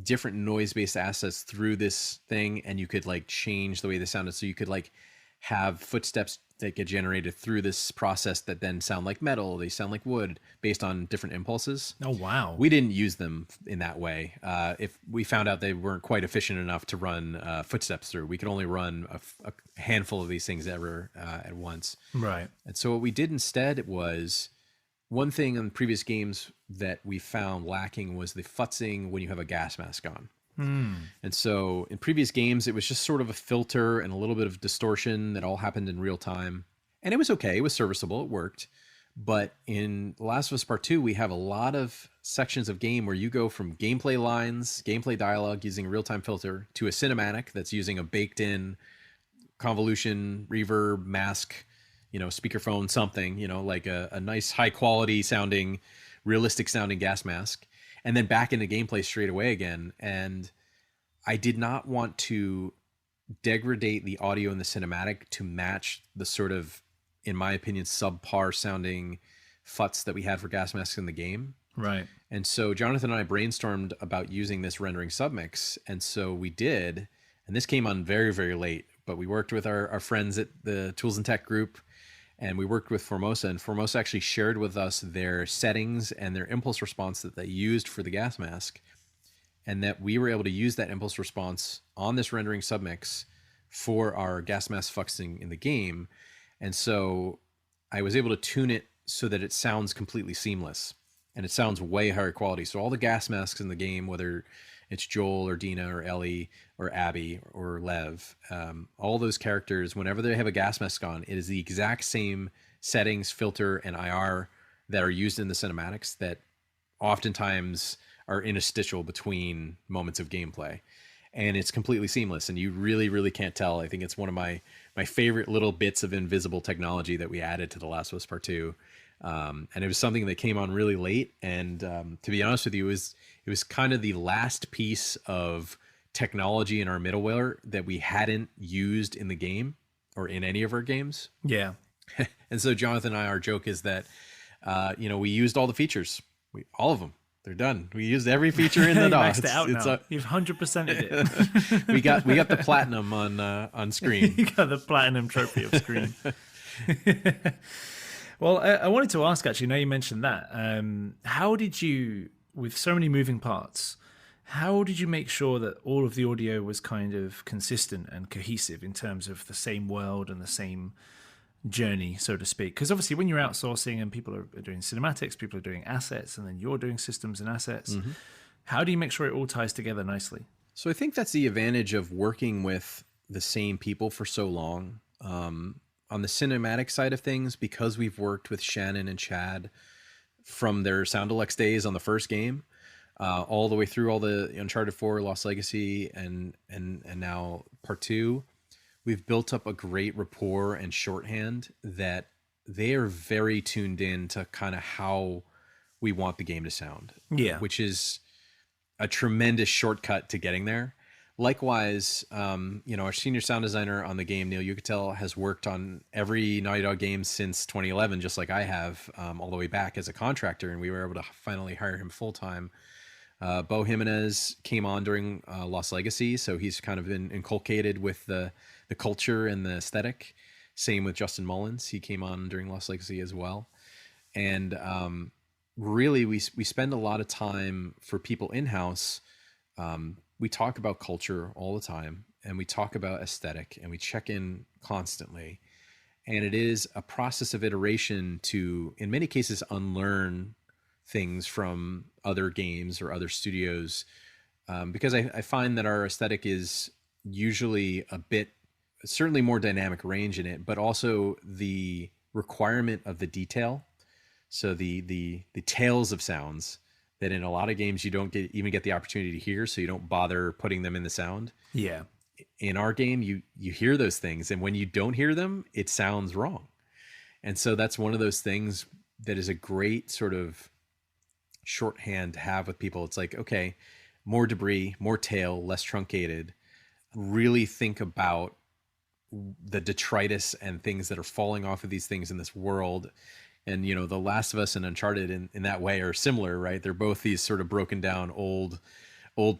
different noise-based assets through this thing, and you could like change the way they sounded. So you could like have footsteps that get generated through this process that then sound like metal, they sound like wood, based on different impulses. Oh, wow. We didn't use them in that way. If we found out they weren't quite efficient enough to run footsteps through, we could only run a handful of these things ever at once. Right. And so what we did instead was, one thing in previous games that we found lacking was the futzing when you have a gas mask on. And so in previous games, it was just sort of a filter and a little bit of distortion that all happened in real time. And it was okay. It was serviceable. It worked. But in The Last of Us Part 2, we have a lot of sections of game where you go from gameplay lines, gameplay dialogue using a real-time filter to a cinematic that's using a baked-in convolution, reverb, mask, speakerphone, something, like a nice high-quality sounding, realistic sounding gas mask. And then back into gameplay straight away again. And I did not want to degrade the audio in the cinematic to match the sort of, in my opinion, subpar sounding futs that we had for gas masks in the game. Right. And so Jonathan and I brainstormed about using this rendering submix. And so we did. And this came on very, very late. But we worked with our friends at the Tools and Tech group. And we worked with Formosa, and Formosa actually shared with us their settings and their impulse response that they used for the gas mask, and that we were able to use that impulse response on this rendering submix for our gas mask fuxing in the game. And so I was able to tune it so that it sounds completely seamless, and it sounds way higher quality. So all the gas masks in the game, whether it's Joel or Dina or Ellie or Abby or Lev, all those characters, whenever they have a gas mask on, it is the exact same settings, filter, and IR that are used in the cinematics that oftentimes are interstitial between moments of gameplay. And it's completely seamless, and you really, really can't tell. I think it's one of my favorite little bits of invisible technology that we added to The Last of Us Part 2. And it was something that came on really late. And to be honest with you, it was kind of the last piece of technology in our middleware that we hadn't used in the game or in any of our games. Yeah. And so Jonathan and I, our joke is that, we used all the features, all of them. They're done. We used every feature in the DOS. Maxed it out now. You've 100%ed it. we got the platinum on Screen. You got the platinum trophy of Screen. Well, I wanted to ask, actually, now you mentioned that, how did you, with so many moving parts, how did you make sure that all of the audio was kind of consistent and cohesive in terms of the same world and the same journey, so to speak? Because obviously when you're outsourcing and people are doing cinematics, people are doing assets, and then you're doing systems and assets, how do you make sure it all ties together nicely? So I think that's the advantage of working with the same people for so long. On the cinematic side of things, because we've worked with Shannon and Chad from their Sound Deluxe days on the first game, all the way through all the Uncharted 4, Lost Legacy, and now Part 2, we've built up a great rapport and shorthand that they are very tuned in to kind of how we want the game to sound. Yeah. Which is a tremendous shortcut to getting there. Likewise, our senior sound designer on the game, Neil Yucatel, has worked on every Naughty Dog game since 2011, just like I have, all the way back as a contractor, and we were able to finally hire him full-time Bo Jimenez came on during Lost Legacy, so he's kind of been inculcated with the culture and the aesthetic. Same with Justin Mullins. He came on during Lost Legacy as well. And really, we spend a lot of time for people in-house. We talk about culture all the time, and we talk about aesthetic, and we check in constantly. And it is a process of iteration to, in many cases, unlearn things from other games or other studios. Because I find that our aesthetic is usually a bit, certainly more dynamic range in it, but also the requirement of the detail. So the tails of sounds that in a lot of games you don't even get the opportunity to hear, so you don't bother putting them in the sound. Yeah. In our game, you hear those things, and when you don't hear them, it sounds wrong. And so that's one of those things that is a great sort of shorthand to have with people. It's like, okay, more debris, more tail, less truncated. Really think about the detritus and things that are falling off of these things in this world. And, you know, The Last of Us and Uncharted in that way are similar, right? They're both these sort of broken down old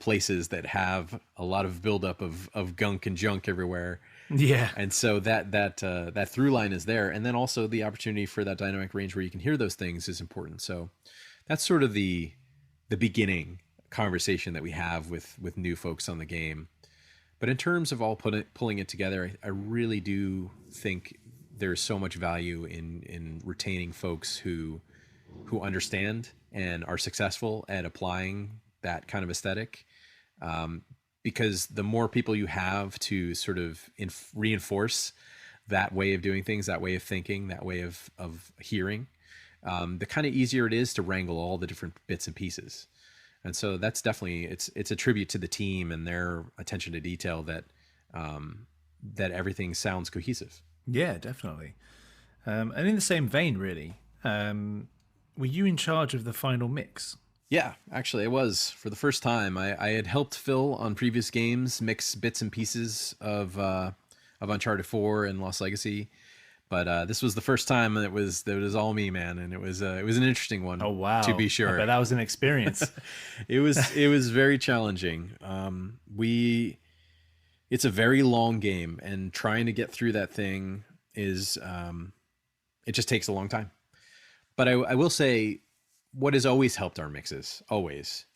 places that have a lot of buildup of gunk and junk everywhere. Yeah. And so that through line is there. And then also the opportunity for that dynamic range where you can hear those things is important. So that's sort of the beginning conversation that we have with new folks on the game. But in terms of all pulling it together, I really do think there's so much value in retaining folks who understand and are successful at applying that kind of aesthetic. Because the more people you have to sort of reinforce that way of doing things, that way of thinking, that way of hearing, the kind of easier it is to wrangle all the different bits and pieces. And so that's definitely, it's a tribute to the team and their attention to detail that everything sounds cohesive. Yeah, definitely. And in the same vein, really, were you in charge of the final mix? Yeah, actually I was. For the first time, I had helped Phil on previous games mix bits and pieces of Uncharted 4 and Lost Legacy. But this was the first time that it was all me, man, and it was an interesting one. Oh wow! To be sure, I bet that was an experience. It was very challenging. It's a very long game, and trying to get through that thing is it just takes a long time. But I will say, what has always helped our mixes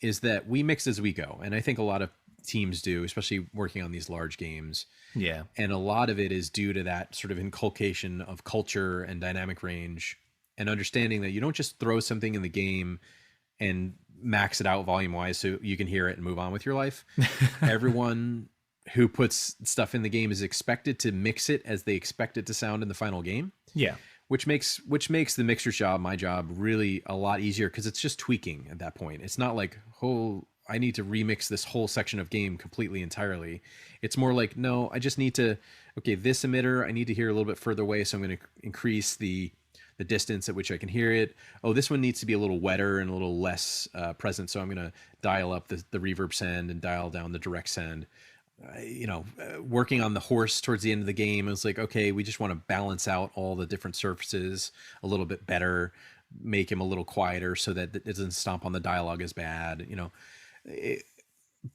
is that we mix as we go, and I think a lot of teams do, especially working on these large games. Yeah. And a lot of it is due to that sort of inculcation of culture and dynamic range and understanding that you don't just throw something in the game and max it out volume wise so you can hear it and move on with your life. Everyone who puts stuff in the game is expected to mix it as they expect it to sound in the final game. Yeah. Which makes the mixer's job, my job, really a lot easier because it's just tweaking at that point. It's not like, I need to remix this whole section of game completely entirely. It's more like, no, I just need to, this emitter, I need to hear a little bit further away. So I'm going to increase the distance at which I can hear it. Oh, this one needs to be a little wetter and a little less present. So I'm going to dial up the reverb send and dial down the direct send. Working on the horse towards the end of the game, it was like, okay, we just want to balance out all the different surfaces a little bit better, make him a little quieter so that it doesn't stomp on the dialogue as bad,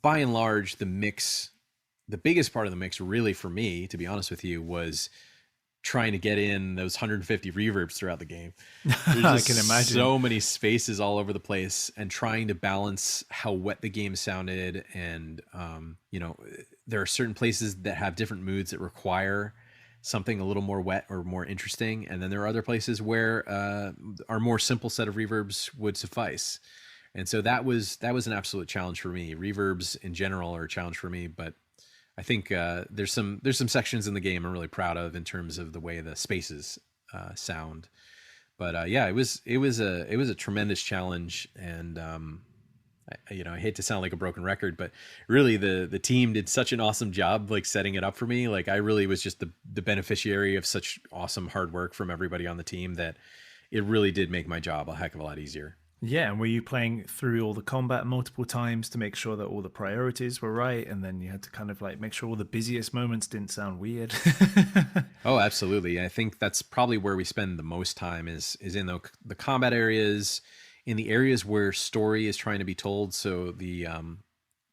by and large, the biggest part of the mix really for me, to be honest with you, was trying to get in those 150 reverbs throughout the game. I can imagine. So many spaces all over the place and trying to balance how wet the game sounded. And, there are certain places that have different moods that require something a little more wet or more interesting. And then there are other places where our more simple set of reverbs would suffice. And so that was an absolute challenge for me. Reverbs in general are a challenge for me, but I think there's some sections in the game I'm really proud of in terms of the way the spaces sound. But it was a tremendous challenge, and I hate to sound like a broken record, but really the team did such an awesome job like setting it up for me. Like I really was just the beneficiary of such awesome hard work from everybody on the team that it really did make my job a heck of a lot easier. Yeah, and were you playing through all the combat multiple times to make sure that all the priorities were right, and then you had to kind of like make sure all the busiest moments didn't sound weird? Oh, absolutely. I think that's probably where we spend the most time is in the combat areas, in the areas where story is trying to be told. So the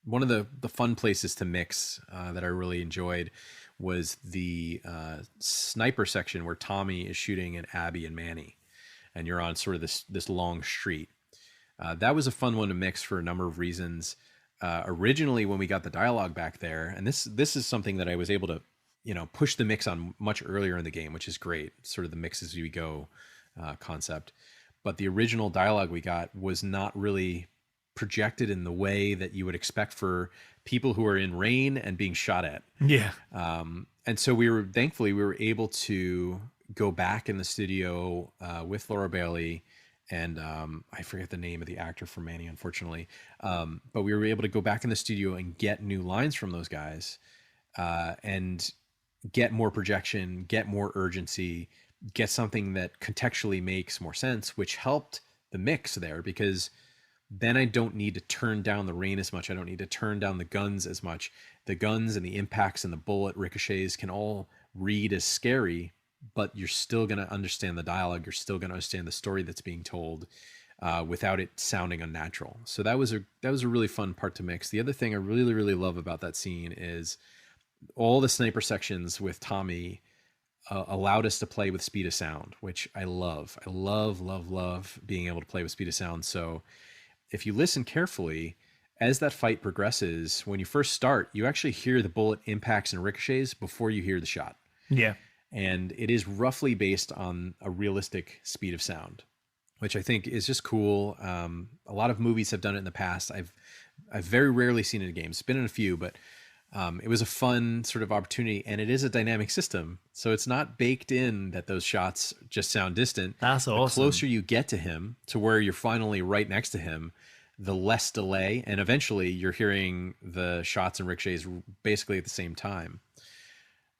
one of the fun places to mix that I really enjoyed was the sniper section where Tommy is shooting at Abby and Manny, and you're on sort of this long street. That was a fun one to mix for a number of reasons. Originally, when we got the dialogue back there, and this is something that I was able to, push the mix on much earlier in the game, which is great. Sort of the mix as we go concept. But the original dialogue we got was not really projected in the way that you would expect for people who are in rain and being shot at. Yeah. And so thankfully we were able to go back in the studio with Laura Bailey and I forget the name of the actor for Manny, unfortunately. But we were able to go back in the studio and get new lines from those guys and get more projection, get more urgency, get something that contextually makes more sense, which helped the mix there, because then I don't need to turn down the rain as much. I don't need to turn down the guns as much. The guns and the impacts and the bullet ricochets can all read as scary, but you're still going to understand the dialogue. You're still going to understand the story that's being told without it sounding unnatural. So that was a really fun part to mix. The other thing I really, really love about that scene is all the sniper sections with Tommy allowed us to play with speed of sound, which I love. I love being able to play with speed of sound. So if you listen carefully, as that fight progresses, when you first start, you actually hear the bullet impacts and ricochets before you hear the shot. Yeah. And it is roughly based on a realistic speed of sound, which I think is just cool. A lot of movies have done it in the past. I've very rarely seen it in games. It's been in a few, but it was a fun sort of opportunity, and it is a dynamic system. So it's not baked in that those shots just sound distant. That's awesome. The closer you get to him, to where you're finally right next to him, the less delay, and eventually you're hearing the shots and ricochets basically at the same time.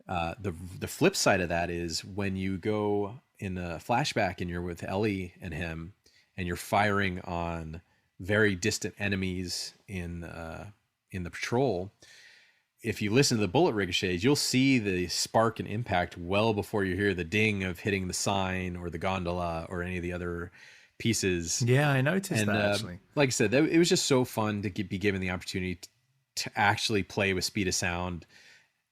The flip side of that is when you go in a flashback and you're with Ellie and him, and you're firing on very distant enemies in the patrol. If you listen to the bullet ricochets, you'll see the spark and impact well before you hear the ding of hitting the sign or the gondola or any of the other pieces. Yeah, I noticed that actually. Like I said, it was just so fun to be given the opportunity to actually play with speed of sound.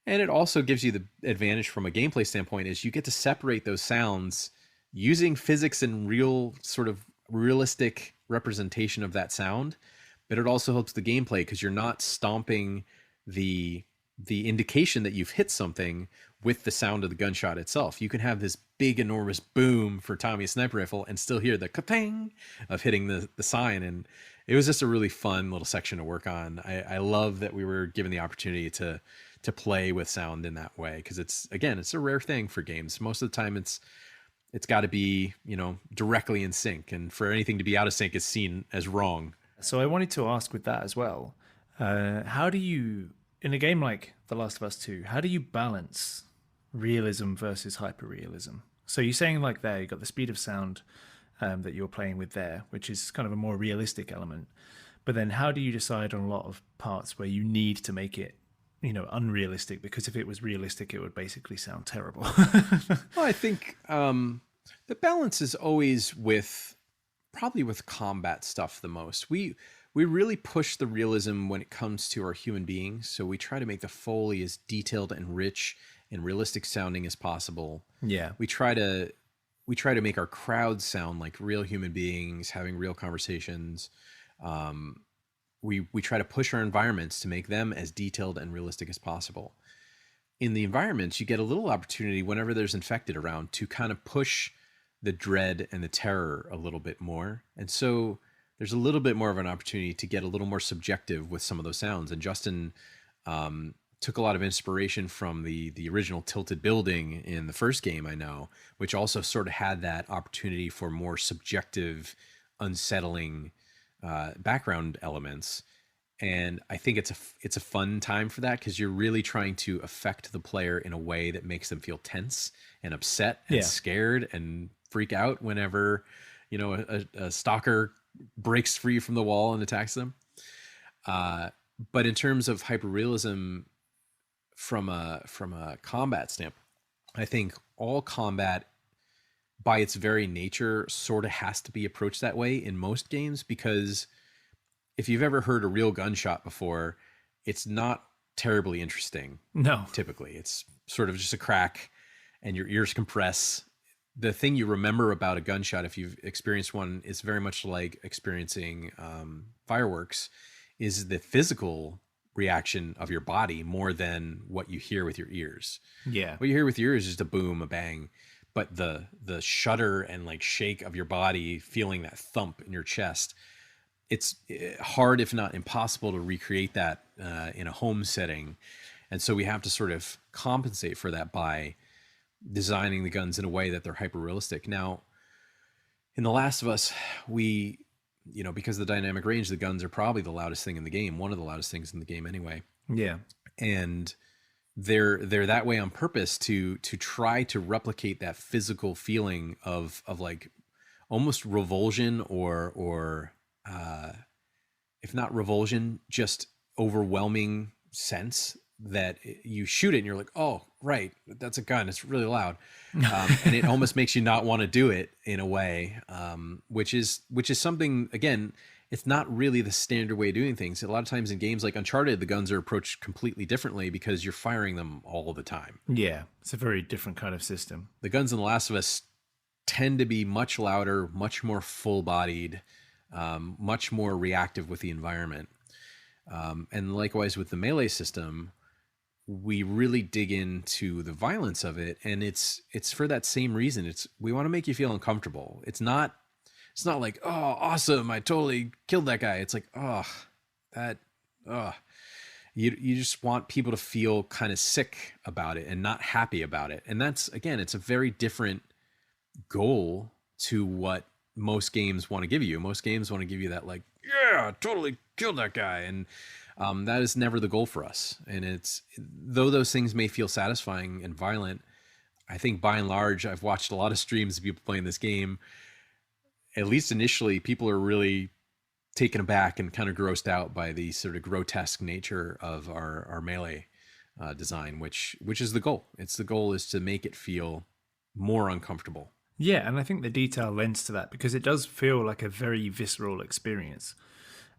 And it also gives you the advantage from a gameplay standpoint is you get to separate those sounds using physics and real sort of realistic representation of that sound. But it also helps the gameplay because you're not stomping the indication that you've hit something with the sound of the gunshot itself. You can have this big enormous boom for Tommy's sniper rifle and still hear the ka-ting of hitting the sign. And it was just a really fun little section to work on. I love that we were given the opportunity to play with sound in that way, because it's a rare thing for games. Most of the time it's got to be directly in sync, and for anything to be out of sync is seen as wrong. So I wanted to ask with that as well, how do you, in a game like The Last of Us 2, how do you balance realism versus hyperrealism? So you're saying like there, you got the speed of sound that you're playing with there, which is kind of a more realistic element. But then how do you decide on a lot of parts where you need to make it, unrealistic? Because if it was realistic, it would basically sound terrible. Well, I think the balance is always probably with combat stuff the most. We really push the realism when it comes to our human beings. So we try to make the Foley as detailed and rich and realistic sounding as possible. Yeah. We try to make our crowds sound like real human beings having real conversations. We try to push our environments to make them as detailed and realistic as possible. In the environments, you get a little opportunity whenever there's infected around to kind of push the dread and the terror a little bit more. And so there's a little bit more of an opportunity to get a little more subjective with some of those sounds. And Justin took a lot of inspiration from the original Tilted Building in the first game, I know, which also sort of had that opportunity for more subjective, unsettling background elements. And I think it's a fun time for that, because you're really trying to affect the player in a way that makes them feel tense and upset and scared and freak out whenever a stalker breaks free from the wall and attacks them. But in terms of hyperrealism from a combat standpoint, I think all combat by its very nature, sort of has to be approached that way in most games, because if you've ever heard a real gunshot before, it's not terribly interesting. No. Typically, it's sort of just a crack and your ears compress. The thing you remember about a gunshot, if you've experienced one, is very much like experiencing fireworks, is the physical reaction of your body more than what you hear with your ears. Yeah. What you hear with your ears is just a boom, a bang, but the shudder and like shake of your body, feeling that thump in your chest, it's hard, if not impossible, to recreate that in a home setting. And so we have to sort of compensate for that by designing the guns in a way that they're hyper realistic. Now, in The Last of Us, we, because of the dynamic range, the guns are probably the loudest thing in the game, one of the loudest things in the game anyway. Yeah. And they're that way on purpose to try to replicate that physical feeling of like almost revulsion or if not revulsion, just overwhelming sense that you shoot it and you're like, oh, right, that's a gun. It's really loud. And it almost makes you not want to do it in a way, which is something, again, it's not really the standard way of doing things. A lot of times in games like Uncharted, the guns are approached completely differently because you're firing them all the time. Yeah, it's a very different kind of system. The guns in The Last of Us tend to be much louder, much more full-bodied, much more reactive with the environment. And likewise with the melee system, we really dig into the violence of it, and it's for that same reason. We want to make you feel uncomfortable. It's not like, oh, awesome, I totally killed that guy. It's like, you just want people to feel kind of sick about it and not happy about it. And that's, again, it's a very different goal to what most games want to give you. Most games want to give you that, like, yeah, totally killed that guy. And that is never the goal for us. And though those things may feel satisfying and violent, I think by and large, I've watched a lot of streams of people playing this game. At least initially, people are really taken aback and kind of grossed out by the sort of grotesque nature of our melee design, which is the goal. The goal is to make it feel more uncomfortable. Yeah, and I think the detail lends to that because it does feel like a very visceral experience.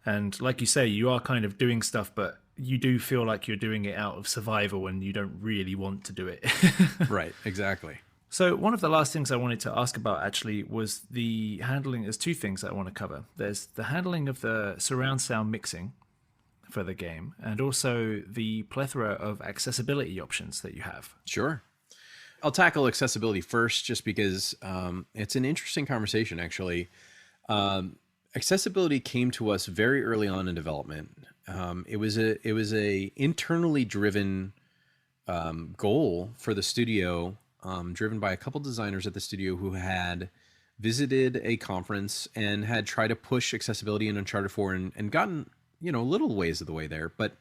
And like you say, you are kind of doing stuff, but you do feel like you're doing it out of survival and you don't really want to do it. Right, exactly. So one of the last things I wanted to ask about actually was the handling. There's two things I want to cover. There's the handling of the surround sound mixing for the game and also the plethora of accessibility options that you have. Sure. I'll tackle accessibility first just because it's an interesting conversation, actually. Accessibility came to us very early on in development. It was a internally driven goal for the studio, driven by a couple designers at the studio who had visited a conference and had tried to push accessibility in Uncharted 4 and gotten, little ways of the way there. But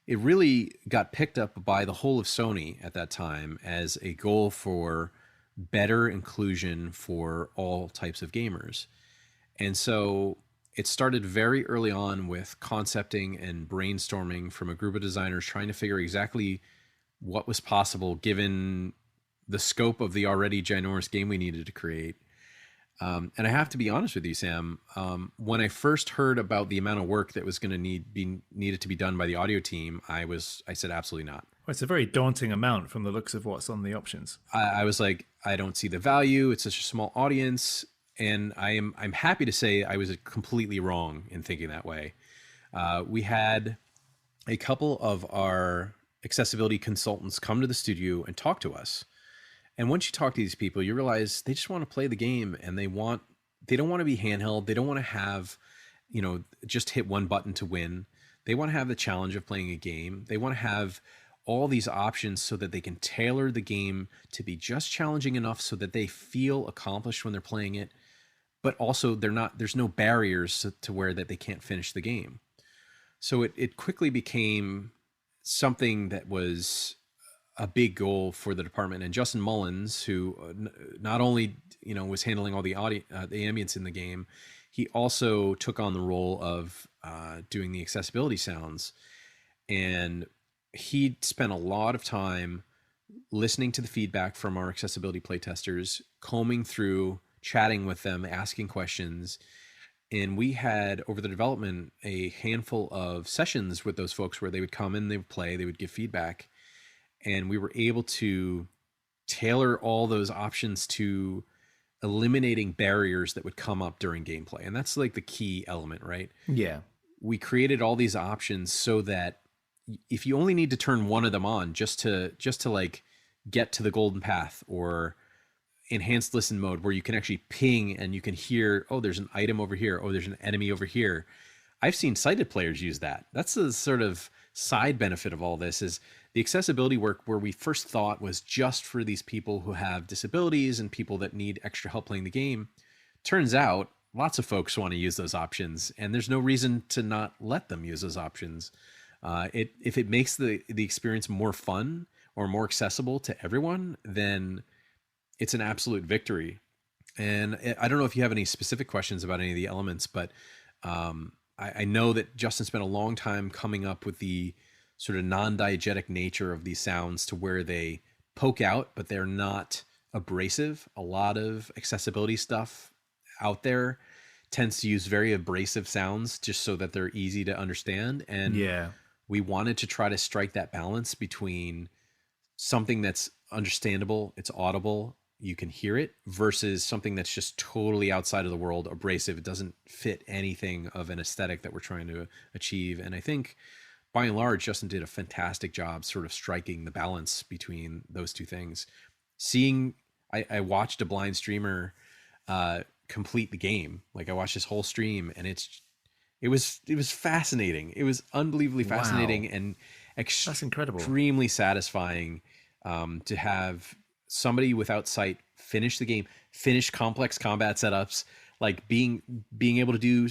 it really got picked up by the whole of Sony at that time as a goal for better inclusion for all types of gamers. And so it started very early on with concepting and brainstorming from a group of designers trying to figure exactly what was possible given the scope of the already ginormous game we needed to create. And I have to be honest with you, Sam, when I first heard about the amount of work that was going to needed to be done by the audio team, I said, absolutely not. Well, it's a very daunting amount from the looks of what's on the options. I was like, I don't see the value. It's such a small audience. And I'm happy to say I was completely wrong in thinking that way. We had a couple of our accessibility consultants come to the studio and talk to us. And once you talk to these people, you realize they just want to play the game and they don't want to be handheld. They don't want to have, just hit one button to win. They want to have the challenge of playing a game. They want to have all these options so that they can tailor the game to be just challenging enough so that they feel accomplished when they're playing it, but also there's no barriers to where that they can't finish the game. So it quickly became something that was a big goal for the department. And Justin Mullins, who not only was handling all the ambience in the game, he also took on the role of doing the accessibility sounds. And he spent a lot of time listening to the feedback from our accessibility playtesters, combing through, chatting with them, asking questions. And we had, over the development, a handful of sessions with those folks where they would come in, they would play, they would give feedback. And we were able to tailor all those options to eliminating barriers that would come up during gameplay. And that's like the key element, right? Yeah. We created all these options so that if you only need to turn one of them on just to like get to the golden path, or enhanced listen mode where you can actually ping and you can hear, oh, there's an item over here, oh, there's an enemy over here. I've seen sighted players use that. That's the sort of side benefit of all this, is the accessibility work where we first thought was just for these people who have disabilities and people that need extra help playing the game. Turns out lots of folks want to use those options, and there's no reason to not let them use those options. If it makes the experience more fun or more accessible to everyone, then it's an absolute victory. And I don't know if you have any specific questions about any of the elements, but I know that Justin spent a long time coming up with the sort of non-diegetic nature of these sounds to where they poke out, but they're not abrasive. A lot of accessibility stuff out there tends to use very abrasive sounds just so that they're easy to understand. And we wanted to try to strike that balance between something that's understandable, it's audible, you can hear it, versus something that's just totally outside of the world, abrasive. It doesn't fit anything of an aesthetic that we're trying to achieve. And I think by and large, Justin did a fantastic job sort of striking the balance between those two things. I watched a blind streamer complete the game. Like, I watched this whole stream, and it was fascinating. It was unbelievably fascinating. Wow. And that's incredible. Extremely satisfying to have somebody without sight finish the game, finish complex combat setups, like being able to do,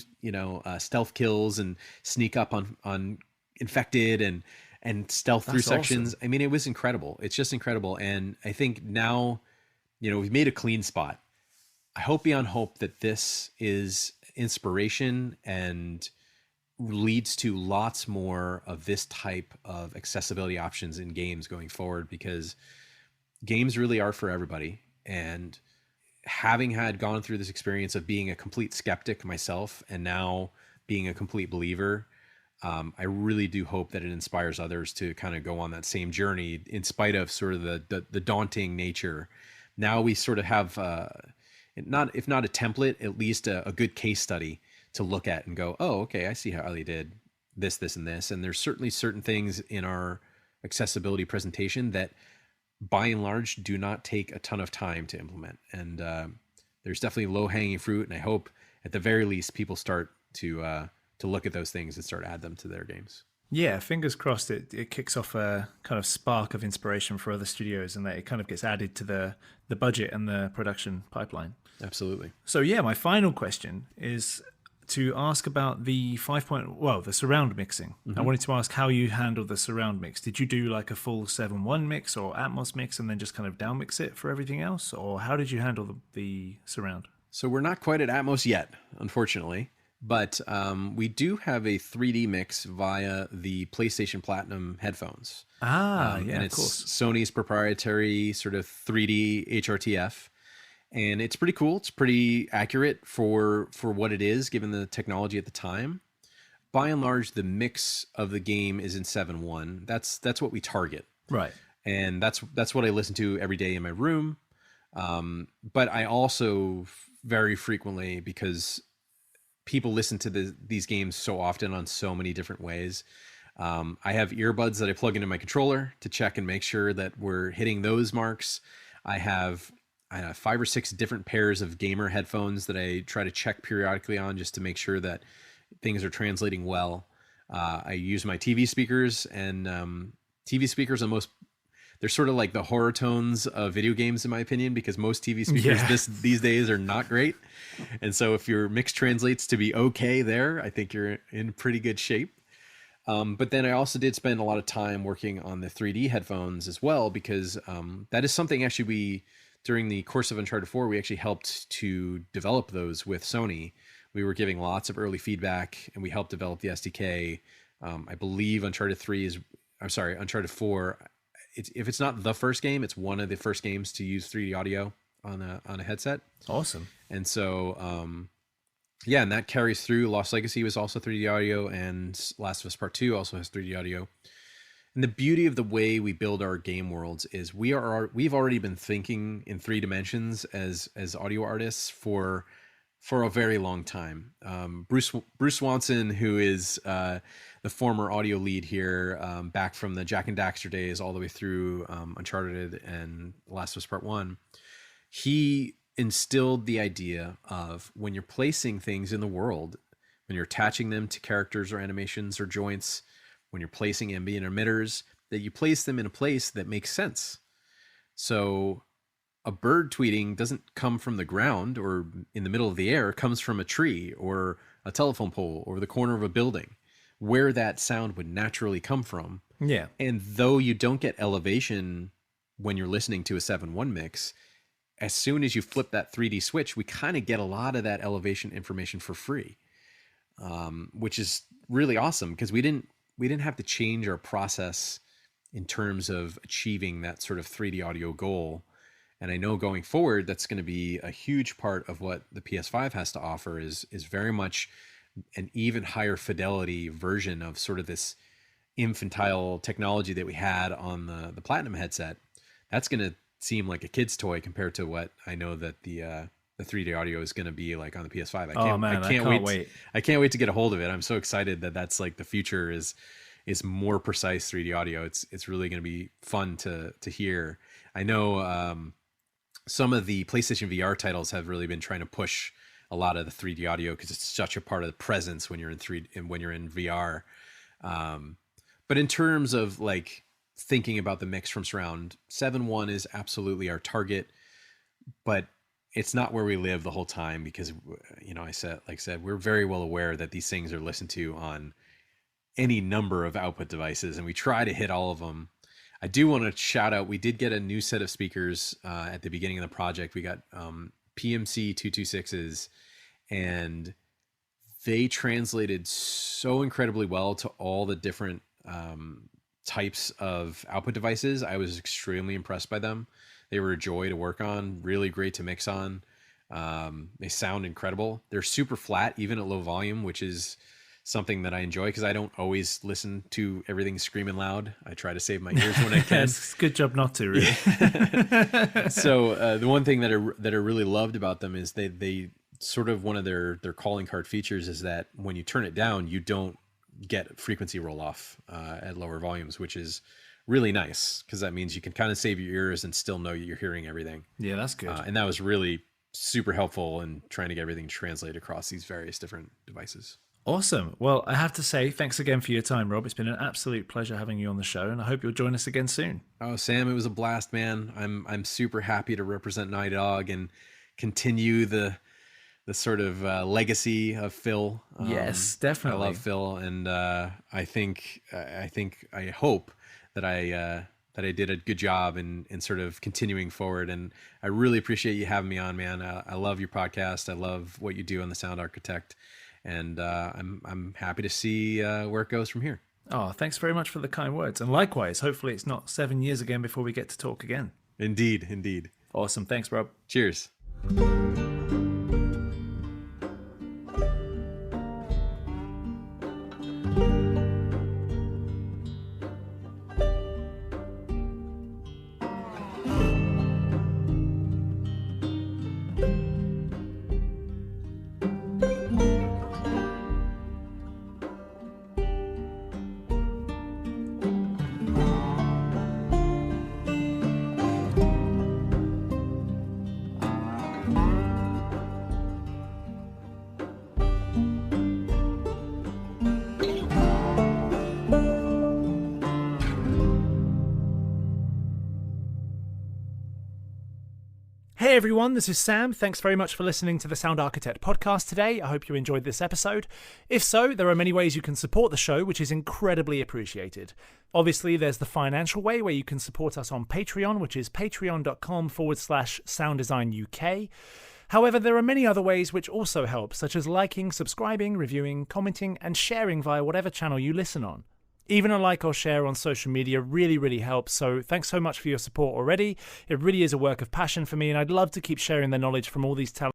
stealth kills and sneak up on infected and stealth through sections. Awesome. I mean, it was incredible. It's just incredible. And I think now, we've made a clean spot. I hope beyond hope that this is inspiration and leads to lots more of this type of accessibility options in games going forward, because games really are for everybody. And having gone through this experience of being a complete skeptic myself and now being a complete believer, I really do hope that it inspires others to kind of go on that same journey, in spite of sort of the daunting nature. Now we sort of have, if not a template, at least a good case study to look at and go, oh, okay, I see how they did this, this, and this. And there's certainly certain things in our accessibility presentation that by and large do not take a ton of time to implement. And there's definitely low-hanging fruit. And I hope at the very least people start to look at those things and start add them to their games. Yeah, fingers crossed it kicks off a kind of spark of inspiration for other studios, and that it kind of gets added to the budget and the production pipeline. Absolutely. So yeah, my final question is to ask about the the surround mixing. Mm-hmm. I wanted to ask how you handled the surround mix. Did you do like a full 7.1 mix or Atmos mix and then just kind of down mix it for everything else? Or how did you handle the surround? So we're not quite at Atmos yet, unfortunately. But we do have a 3D mix via the PlayStation Platinum headphones. And it's of course Sony's proprietary sort of 3D HRTF. And it's pretty cool. It's pretty accurate for what it is, given the technology at the time. By and large, the mix of the game is in 7.1. That's what we target. Right. And that's what I listen to every day in my room. But I also very frequently, because people listen to these games so often on so many different ways. I have earbuds that I plug into my controller to check and make sure that we're hitting those marks. I have 5 or 6 different pairs of gamer headphones that I try to check periodically on just to make sure that things are translating well. I use my TV speakers, and TV speakers they're sort of like the horror tones of video games, in my opinion, because most TV speakers these days are not great. And so if your mix translates to be okay there, I think you're in pretty good shape. But then I also did spend a lot of time working on the 3D headphones as well, because that is something actually during the course of Uncharted 4, we actually helped to develop those with Sony. We were giving lots of early feedback, and we helped develop the SDK. I believe Uncharted 4 if it's not the first game, it's one of the first games to use 3D audio on a headset. Awesome. And so, and that carries through. Lost Legacy was also 3D audio, and Last of Us Part 2 also has 3D audio. And the beauty of the way we build our game worlds is we've already been thinking in 3 dimensions as audio artists for a very long time. Bruce Swanson, who is the former audio lead here, back from the Jack and Daxter days all the way through Uncharted and Last of Us Part 1, he instilled the idea of when you're placing things in the world, when you're attaching them to characters or animations or joints, when you're placing ambient emitters, that you place them in a place that makes sense. So a bird tweeting doesn't come from the ground or in the middle of the air. It comes from a tree or a telephone pole or the corner of a building, where that sound would naturally come from. Yeah. And though you don't get elevation when you're listening to a 7.1 mix, as soon as you flip that 3D switch, we kind of get a lot of that elevation information for free, which is really awesome because we didn't have to change our process in terms of achieving that sort of 3D audio goal. And I know going forward, that's going to be a huge part of what the PS5 has to offer is very much an even higher fidelity version of sort of this infantile technology that we had on the Platinum headset. That's going to seem like a kid's toy compared to what I know that the 3D audio is going to be like on the PS5. I can't wait. I can't wait to get a hold of it. I'm so excited that that's like the future is more precise 3D audio. It's really going to be fun to hear. I know some of the PlayStation VR titles have really been trying to push a lot of the 3D audio because it's such a part of the presence when you're in VR. But in terms of like thinking about the mix from surround, 7.1 is absolutely our target, but it's not where we live the whole time because, I said, we're very well aware that these things are listened to on any number of output devices, and we try to hit all of them. I do want to shout out, we did get a new set of speakers at the beginning of the project. We got PMC 226s, and they translated so incredibly well to all the different types of output devices. I was extremely impressed by them. They were a joy to work on, really great to mix on. They sound incredible. They're super flat, even at low volume, which is something that I enjoy because I don't always listen to everything screaming loud. I try to save my ears when I can. It's a good job not to, really. Yeah. So the one thing that I really loved about them is they sort of one of their calling card features is that when you turn it down, you don't get frequency roll off at lower volumes, which is really nice because that means you can kind of save your ears and still know you're hearing everything. Yeah, that's good. And that was really super helpful in trying to get everything translated across these various different devices. Awesome. Well, I have to say thanks again for your time, Rob. It's been an absolute pleasure having you on the show, and I hope you'll join us again soon. Oh, Sam, it was a blast, man. I'm super happy to represent Naughty Dog and continue the sort of legacy of Phil. Yes, definitely. I love Phil, and I hope that I did a good job in sort of continuing forward. And I really appreciate you having me on, man. I love your podcast. I love what you do on the Sound Architect, and I'm happy to see where it goes from here. Oh, thanks very much for the kind words. And likewise, hopefully it's not 7 years again before we get to talk again. Indeed. Awesome. Thanks, Rob. Cheers. Hey everyone, this is Sam. Thanks very much for listening to the Sound Architect podcast today. I hope you enjoyed this episode. If so, there are many ways you can support the show, which is incredibly appreciated. Obviously, there's the financial way where you can support us on Patreon, which is patreon.com/sounddesignuk. However, there are many other ways which also help, such as liking, subscribing, reviewing, commenting, and sharing via whatever channel you listen on. Even a like or share on social media really, really helps. So thanks so much for your support already. It really is a work of passion for me, and I'd love to keep sharing the knowledge from all these talented